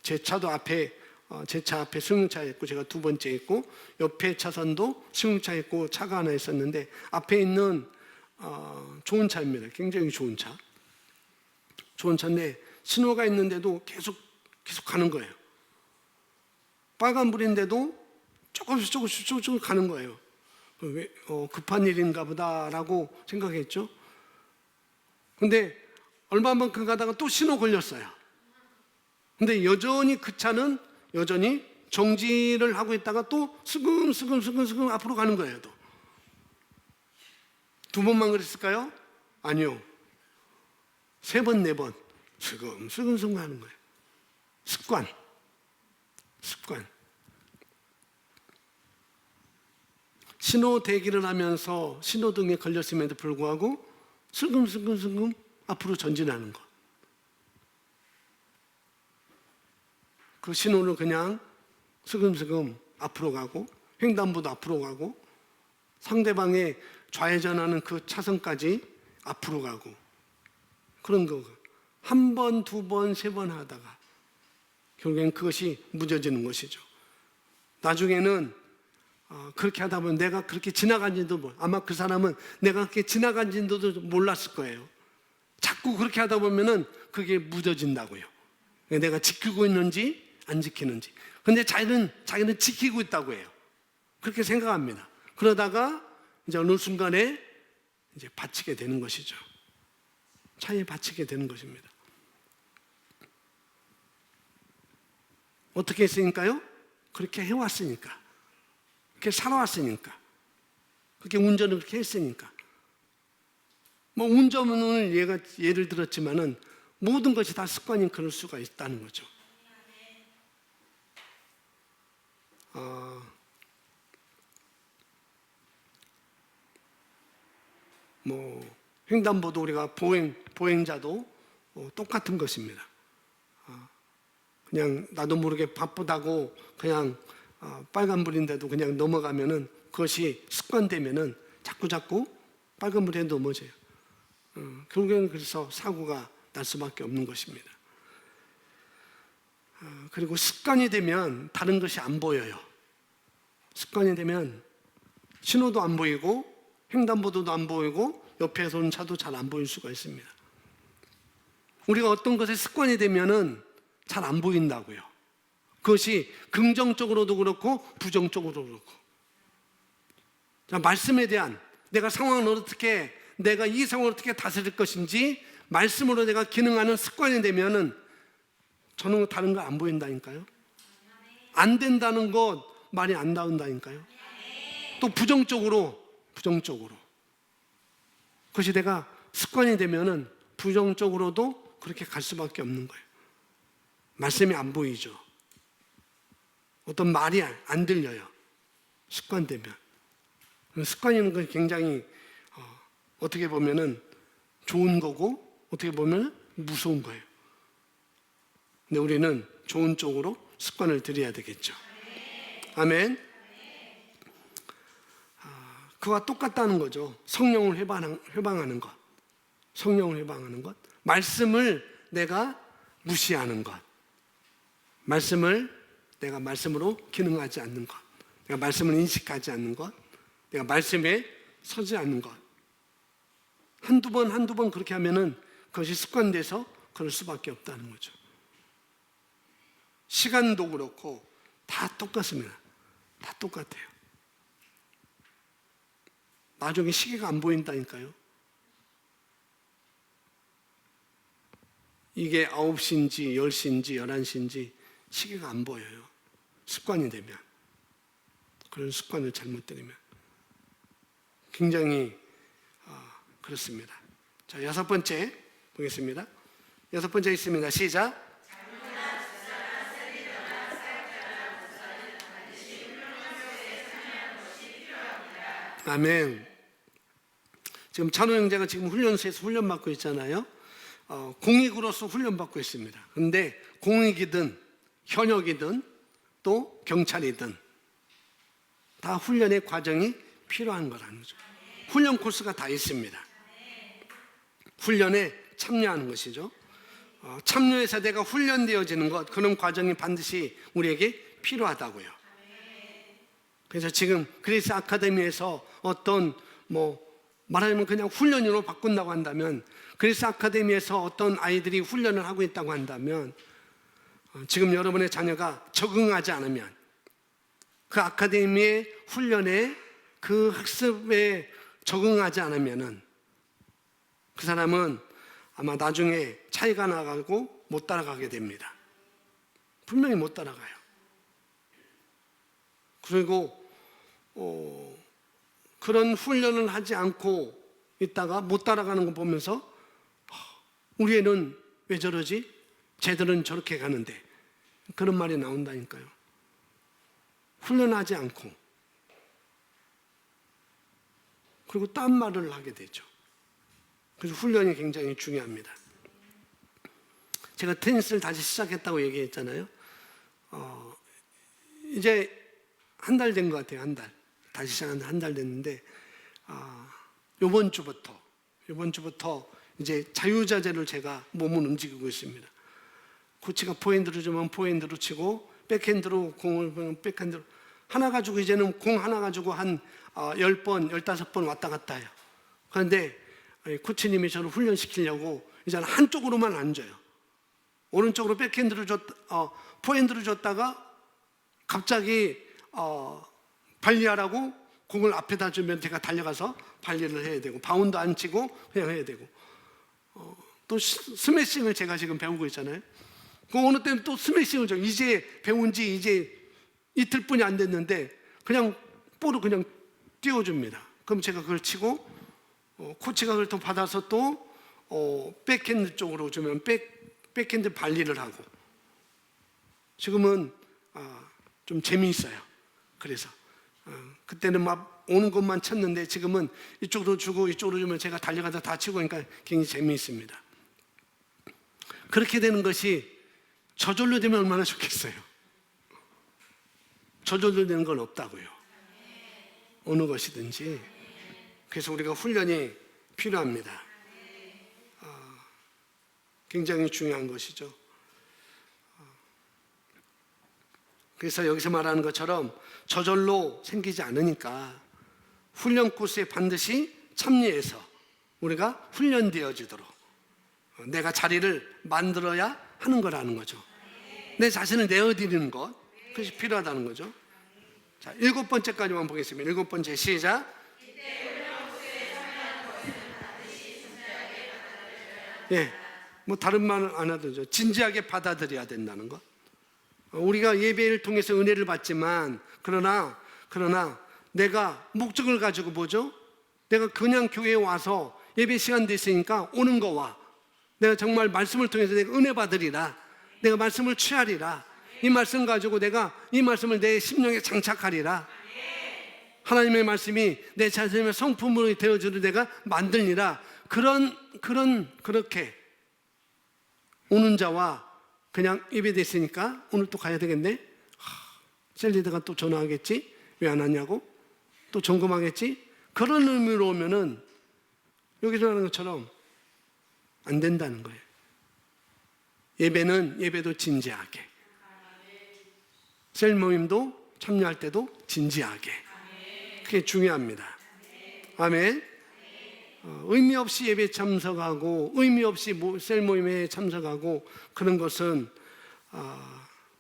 Speaker 1: 제 차도 앞에 제 차 앞에 승용차 있고 제가 두 번째 있고 옆에 차선도 승용차 있고 차가 하나 있었는데 앞에 있는 좋은 차입니다. 굉장히 좋은 차. 좋은 차인데 신호가 있는데도 계속 가는 거예요. 빨간불인데도 조금씩 가는 거예요. 급한 일인가 보다라고 생각했죠. 근데 얼마만큼 가다가 또 신호 걸렸어요. 근데 여전히 그 차는 여전히 정지를 하고 있다가 또 스금 앞으로 가는 거예요. 또. 두 번만 그랬을까요? 아니요. 세 번, 네 번 스금 하는 거예요. 습관. 신호 대기를 하면서 신호등에 걸렸음에도 불구하고 슬금 앞으로 전진하는 것. 그 신호를 그냥 슬금 앞으로 가고 횡단보도 앞으로 가고 상대방의 좌회전하는 그 차선까지 앞으로 가고 그런 거. 한 번, 두 번, 세 번 하다가 결국엔 그것이 무뎌지는 것이죠. 나중에는 그렇게 하다 보면 내가 그렇게 지나간지도 아마 그 사람은 내가 그렇게 지나간지도 몰랐을 거예요. 자꾸 그렇게 하다 보면은 그게 무뎌진다고요. 내가 지키고 있는지 안 지키는지. 근데 자기는 지키고 있다고 해요. 그렇게 생각합니다. 그러다가 이제 어느 순간에 이제 바치게 되는 것이죠. 차에 바치게 되는 것입니다. 어떻게 했으니까요? 그렇게 해왔으니까. 그렇게 살아왔으니까. 그렇게 운전을 그렇게 했으니까. 뭐 운전은 예를 들었지만은 모든 것이 다 습관인 그럴 수가 있다는 거죠. 뭐 횡단보도 우리가 보행자도 똑같은 것입니다. 그냥 나도 모르게 바쁘다고 그냥 빨간불인데도 그냥 넘어가면은 그것이 습관되면은 자꾸 빨간불에 넘어져요. 결국에는 그래서 사고가 날 수밖에 없는 것입니다. 그리고 습관이 되면 다른 것이 안 보여요. 습관이 되면 신호도 안 보이고 횡단보도도 안 보이고 옆에서 오는 차도 잘 안 보일 수가 있습니다. 우리가 어떤 것에 습관이 되면은 잘 안 보인다고요. 그것이 긍정적으로도 그렇고 부정적으로도 그렇고. 자, 말씀에 대한 내가 상황을 어떻게, 내가 이 상황을 어떻게 다스릴 것인지 말씀으로 내가 기능하는 습관이 되면은 저는 다른 거 안 보인다니까요. 안 된다는 것 말이 안 나온다니까요. 또 부정적으로 그것이 내가 습관이 되면은 부정적으로도 그렇게 갈 수밖에 없는 거예요. 말씀이 안 보이죠. 어떤 말이 안 들려요. 습관되면. 습관이는 건 굉장히 어떻게 보면은 좋은 거고 어떻게 보면 무서운 거예요. 근데 우리는 좋은 쪽으로 습관을 들여야 되겠죠. 아멘. 그와 똑같다는 거죠. 성령을 회방하는 것. 성령을 회방하는 것. 말씀을 내가 무시하는 것. 내가 말씀으로 기능하지 않는 것. 내가 말씀을 인식하지 않는 것. 내가 말씀에 서지 않는 것. 한두 번 그렇게 하면은 그것이 습관돼서 그럴 수밖에 없다는 거죠. 시간도 그렇고 다 똑같습니다. 다 똑같아요. 나중에 시계가 안 보인다니까요. 이게 9시인지 10시인지 11시인지 시계가 안 보여요. 습관이 되면. 그런 습관을 잘못 들이면. 굉장히 그렇습니다. 자, 6번째 보겠습니다. 6번째 있습니다. 시작. 아멘. 지금 찬호 형제가 지금 훈련소에서 훈련받고 있잖아요. 공익으로서 훈련받고 있습니다. 그런데 공익이든 현역이든 또 경찰이든 다 훈련의 과정이 필요한 거라는 거죠. 훈련 코스가 다 있습니다. 훈련에 참여하는 것이죠. 참여해서 내가 훈련되어지는 것, 그런 과정이 반드시 우리에게 필요하다고요. 그래서 지금 그리스 아카데미에서 어떤 말하자면 그냥 훈련으로 바꾼다고 한다면, 그리스 아카데미에서 어떤 아이들이 훈련을 하고 있다고 한다면, 지금 여러분의 자녀가 적응하지 않으면, 그 아카데미의 훈련에 그 학습에 적응하지 않으면은 그 사람은 아마 나중에 차이가 나가고 못 따라가게 됩니다. 분명히 못 따라가요. 그리고 그런 훈련을 하지 않고 있다가 못 따라가는 거 보면서 우리 애는 왜 저러지? 쟤들은 저렇게 가는데, 그런 말이 나온다니까요. 훈련하지 않고, 그리고 딴 말을 하게 되죠. 그래서 훈련이 굉장히 중요합니다. 제가 테니스를 다시 시작했다고 얘기했잖아요. 이제 한 달 된 것 같아요. 한 달. 다시 시작한 한 달 됐는데, 이번 주부터 이제 자유자재를 제가 몸을 움직이고 있습니다. 코치가 포핸드로 주면 포핸드로 치고, 백핸드로 공을 보면 백핸드로, 하나 가지고 이제는 공 하나 가지고 한 10번, 15번 왔다 갔다 해요. 그런데 코치님이 저를 훈련시키려고 이제는 한쪽으로만 앉아요. 오른쪽으로 백핸드로 포핸드로 줬다가 갑자기 발리하라고 공을 앞에다 주면 제가 달려가서 발리를 해야 되고, 바운드 안 치고 그냥 해야 되고, 또 스매싱을 제가 지금 배우고 있잖아요. 그 어느 때는 또 스매싱을 이제 배운 지 이제 이틀뿐이 안 됐는데 그냥 볼을 그냥 띄워줍니다. 그럼 제가 그걸 치고, 코치가 그걸 또 받아서 또 백핸드 쪽으로 주면 백핸드 발리를 하고, 지금은 좀 재미있어요. 그래서 그때는 막 오는 것만 쳤는데 지금은 이쪽으로 주고 이쪽으로 주면 제가 달려가서 다 치고, 그러니까 굉장히 재미있습니다. 그렇게 되는 것이 저절로 되면 얼마나 좋겠어요. 저절로 되는 건 없다고요. 어느 것이든지. 그래서 우리가 훈련이 필요합니다. 굉장히 중요한 것이죠. 그래서 여기서 말하는 것처럼 저절로 생기지 않으니까 훈련 코스에 반드시 참여해서 우리가 훈련되어지도록 내가 자리를 만들어야 하는 거라는 거죠. 내 자신을 내어드리는 것, 그것이 필요하다는 거죠. 자, 7번째까지만 보겠습니다. 7번째 시작. 예, 뭐 다른 말 안 하더죠. 진지하게 받아들여야 된다는 것. 우리가 예배를 통해서 은혜를 받지만 그러나 내가 목적을 가지고 뭐죠? 내가 그냥 교회에 와서 예배 시간 됐으니까 오는 거와 내가 정말 말씀을 통해서 내가 은혜 받으리라, 내가 말씀을 취하리라, 이 말씀 가지고 내가 이 말씀을 내 심령에 장착하리라, 하나님의 말씀이 내 자신의 성품으로 되어주는 내가 만들리라, 그렇게 오는 자와 그냥 예배 됐으니까 오늘 또 가야 되겠네, 셀리드가 또 전화하겠지, 왜 안 왔냐고 또 점검하겠지, 그런 의미로 오면은 여기서 하는 것처럼 안 된다는 거예요. 예배는 예배도 진지하게, 셀 모임도 참여할 때도 진지하게, 그게 중요합니다. 아멘. 의미 없이 예배 참석하고 의미 없이 셀 모임에 참석하고 그런 것은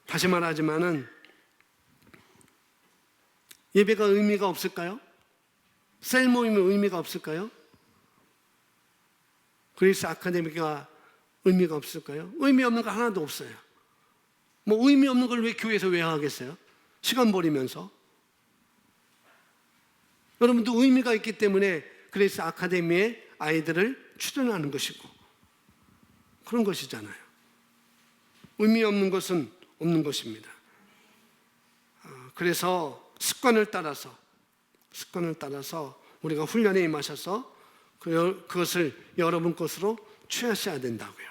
Speaker 1: 다시 말하지만은 예배가 의미가 없을까요? 셀 모임의 의미가 없을까요? 그리스 아카데미가 의미가 없을까요? 의미 없는 거 하나도 없어요. 뭐 의미 없는 걸 왜 교회에서 왜 하겠어요? 시간 버리면서. 여러분도 의미가 있기 때문에 그리스 아카데미에 아이들을 출연하는 것이고 그런 것이잖아요. 의미 없는 것은 없는 것입니다. 그래서 습관을 따라서 우리가 훈련에 임하셔서 그것을 여러분 것으로 취하셔야 된다고요.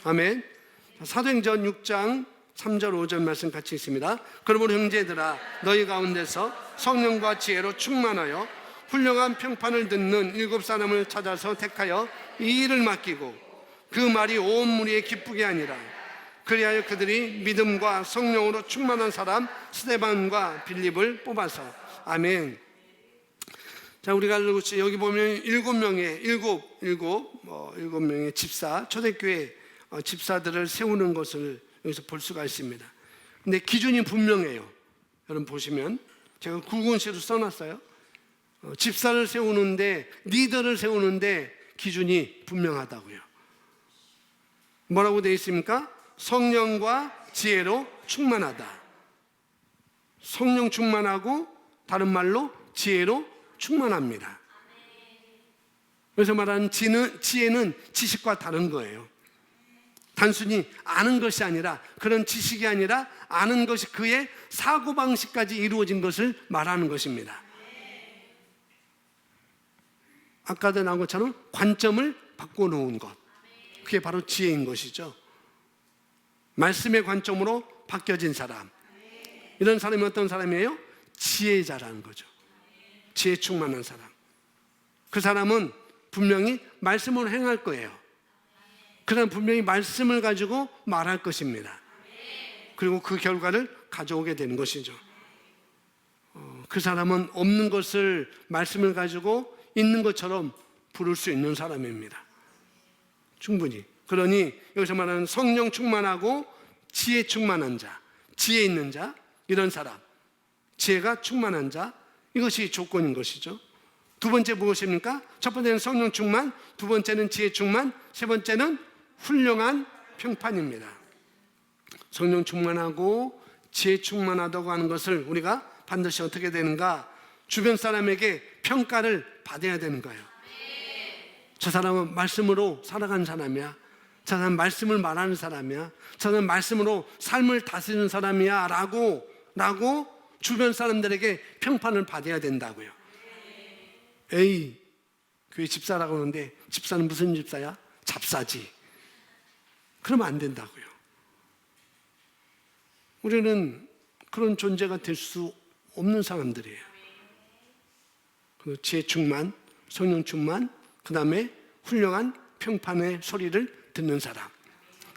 Speaker 1: 아멘. 사도행전 6장 3절 5절 말씀 같이 있습니다. 그러므로 형제들아 너희 가운데서 성령과 지혜로 충만하여 훌륭한 평판을 듣는 7사람을 찾아서 택하여 이 일을 맡기고 그 말이 온 무리에 기쁘게 하니라. 그리하여 그들이 믿음과 성령으로 충만한 사람 스데반과 빌립을 뽑아서. 아멘. 자, 우리가 여기 보면 7명의 집사, 초대교회 집사들을 세우는 것을 여기서 볼 수가 있습니다. 근데 기준이 분명해요. 여러분 보시면 제가 굵은시로 써놨어요. 집사를 세우는데, 리더를 세우는데 기준이 분명하다고요. 뭐라고 되어 있습니까? 성령과 지혜로 충만하다. 성령 충만하고 다른 말로 지혜로 충만합니다. 그래서 말하는 지혜는 지식과 다른 거예요. 단순히 아는 것이 아니라, 그런 지식이 아니라 아는 것이 그의 사고방식까지 이루어진 것을 말하는 것입니다. 아까도 나온 것처럼 관점을 바꿔놓은 것, 그게 바로 지혜인 것이죠. 말씀의 관점으로 바뀌어진 사람, 이런 사람이 어떤 사람이에요? 지혜자라는 거죠. 지혜 충만한 사람. 그 사람은 분명히 말씀으로 행할 거예요. 그 사람은 분명히 말씀을 가지고 말할 것입니다. 그리고 그 결과를 가져오게 되는 것이죠. 그 사람은 없는 것을 말씀을 가지고 있는 것처럼 부를 수 있는 사람입니다. 충분히. 그러니 여기서 말하는 성령 충만하고 지혜 충만한 자, 지혜 있는 자, 이런 사람, 지혜가 충만한 자, 이것이 조건인 것이죠. 두 번째 무엇입니까? 첫 번째는 성령 충만, 두 번째는 지혜 충만, 세 번째는 훌륭한 평판입니다. 성령 충만하고 지혜 충만하다고 하는 것을 우리가 반드시 어떻게 되는가? 주변 사람에게 평가를 받아야 되는 거예요. 저 사람은 말씀으로 살아가는 사람이야. 저 사람은 말씀을 말하는 사람이야. 저 사람은 말씀으로 삶을 다스리는 사람이야 라고 주변 사람들에게 평판을 받아야 된다고요. 에이, 교회 집사라고 하는데 집사는 무슨 집사야? 잡사지. 그러면 안 된다고요. 우리는 그런 존재가 될 수 없는 사람들이에요. 그 지혜 충만, 성령 충만, 그 다음에 훌륭한 평판의 소리를 듣는 사람,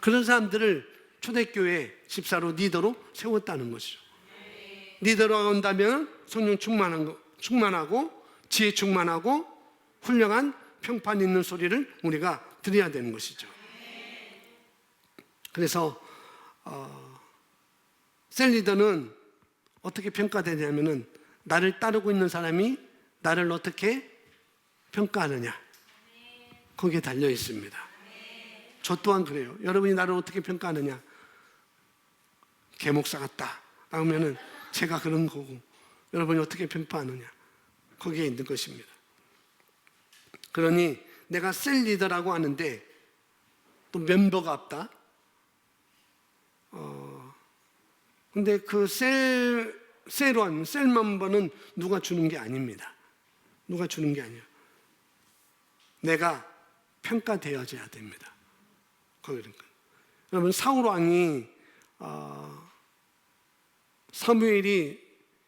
Speaker 1: 그런 사람들을 초대교회 집사로 리더로 세웠다는 것이죠. 리더로 온다면 성령 충만하고 지혜 충만하고 훌륭한 평판 있는 소리를 우리가 들어야 되는 것이죠. 그래서 셀 리더는 어떻게 평가되냐면은 나를 따르고 있는 사람이 나를 어떻게 평가하느냐, 거기에 달려 있습니다. 저 또한 그래요. 여러분이 나를 어떻게 평가하느냐? 개목사 같다 하면은 제가 그런 거고, 여러분이 어떻게 평가하느냐? 거기에 있는 것입니다. 그러니 내가 셀 리더라고 하는데 또 멤버가 없다. 근데 그 셀 멤버는 누가 주는 게 아닙니다. 누가 주는 게 아니에요. 내가 평가되어져야 됩니다. 그러니까 여러분, 사울 왕이 사무엘이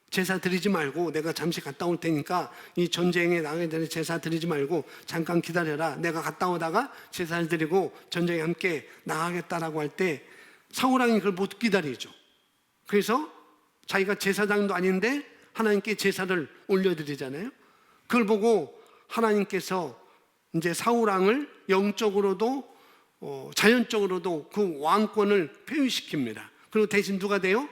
Speaker 1: 제사 드리지 말고 내가 잠시 갔다 올 테니까 이 전쟁에 나가게 되는 제사 드리지 말고 잠깐 기다려라, 내가 갔다 오다가 제사를 드리고 전쟁에 함께 나가겠다라고 할 때 사울 왕이 그걸 못 기다리죠. 그래서 자기가 제사장도 아닌데 하나님께 제사를 올려드리잖아요. 그걸 보고 하나님께서 이제 사울 왕을 영적으로도 자연적으로도 그 왕권을 폐위시킵니다. 그리고 대신 누가 돼요?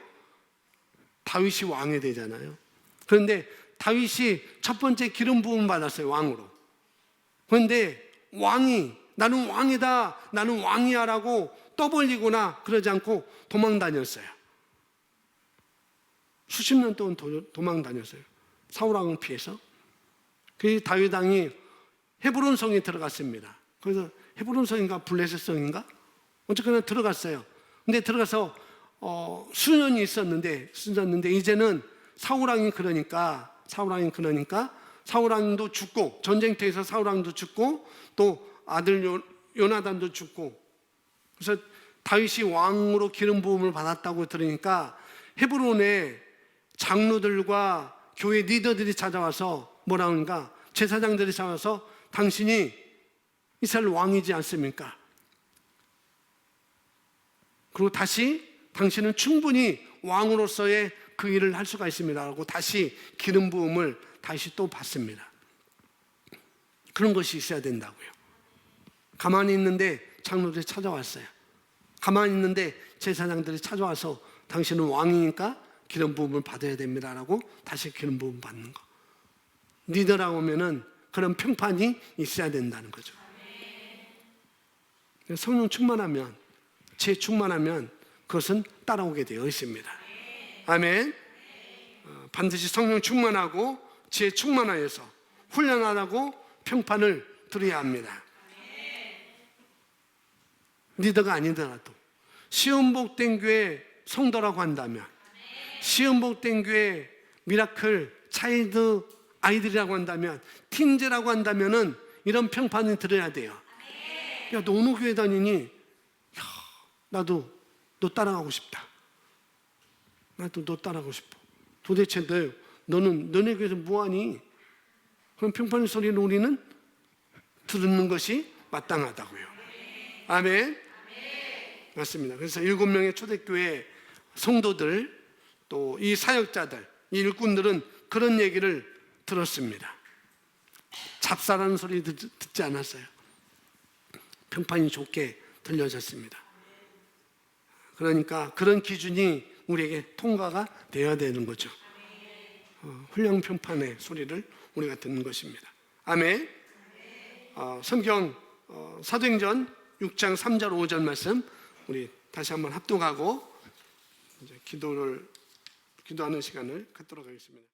Speaker 1: 다윗이 왕이 되잖아요. 그런데 다윗이 첫 번째 기름 부음 받았어요, 왕으로. 그런데 왕이 나는 왕이다, 나는 왕이야라고 떠벌리거나 그러지 않고 도망 다녔어요. 수십 년 동안 도망 다녔어요. 사울 왕을 피해서. 그 다윗 왕이 헤브론 성에 들어갔습니다. 그래서 헤브론 성인가 블레셋 성인가 어쨌거나 들어갔어요. 근데 들어가서 수년이 있었는데 이제는 사울 왕이 그러니까 사울 왕도 죽고, 전쟁터에서 사울 왕도 죽고 또 아들 요나단도 죽고, 그래서 다윗이 왕으로 기름 부음을 받았다고 들으니까 헤브론에 장로들과 교회 리더들이 찾아와서 뭐라 하는가, 제사장들이 찾아와서 당신이 이스라엘 왕이지 않습니까? 그리고 다시 당신은 충분히 왕으로서의 그 일을 할 수가 있습니다 라고 다시 기름 부음을 다시 또 받습니다. 그런 것이 있어야 된다고요. 가만히 있는데 장로들이 찾아왔어요. 가만히 있는데 제사장들이 찾아와서 당신은 왕이니까 기름 부음을 받아야 됩니다 라고 다시 기름 부음 받는 거. 리더라고 하면은 그런 평판이 있어야 된다는 거죠. 성령 충만하면, 지혜 충만하면 그것은 따라오게 되어 있습니다. 아멘. 반드시 성령 충만하고 지혜 충만하여서 훈련하라고 평판을 들어야 합니다. 리더가 아니더라도 시험 복된 교회 성도라고 한다면, 시험 복된 교회 미라클 차일드 아이들이라고 한다면, 팀즈라고 한다면은 이런 평판을 들어야 돼요. 야, 너 어느 교회 다니니? 야, 나도 너 따라가고 싶다. 나도 너 따라가고 싶어. 도대체 너는 너네 교회에서 뭐하니? 그럼 평판의 소리를 우리는 듣는 것이 마땅하다고요. 아멘. 맞습니다. 그래서 7명의 초대교회 성도들, 또 이 사역자들, 이 일꾼들은 그런 얘기를 들었습니다. 잡사라는 소리 듣지 않았어요. 평판이 좋게 들려졌습니다. 그러니까 그런 기준이 우리에게 통과가 되어야 되는 거죠. 훌륭 평판의 소리를 우리가 듣는 것입니다. 아멘. 성경 사도행전 6장 3절 5절 말씀 우리 다시 한번 합독하고 이제 기도하는 시간을 갖도록 하겠습니다.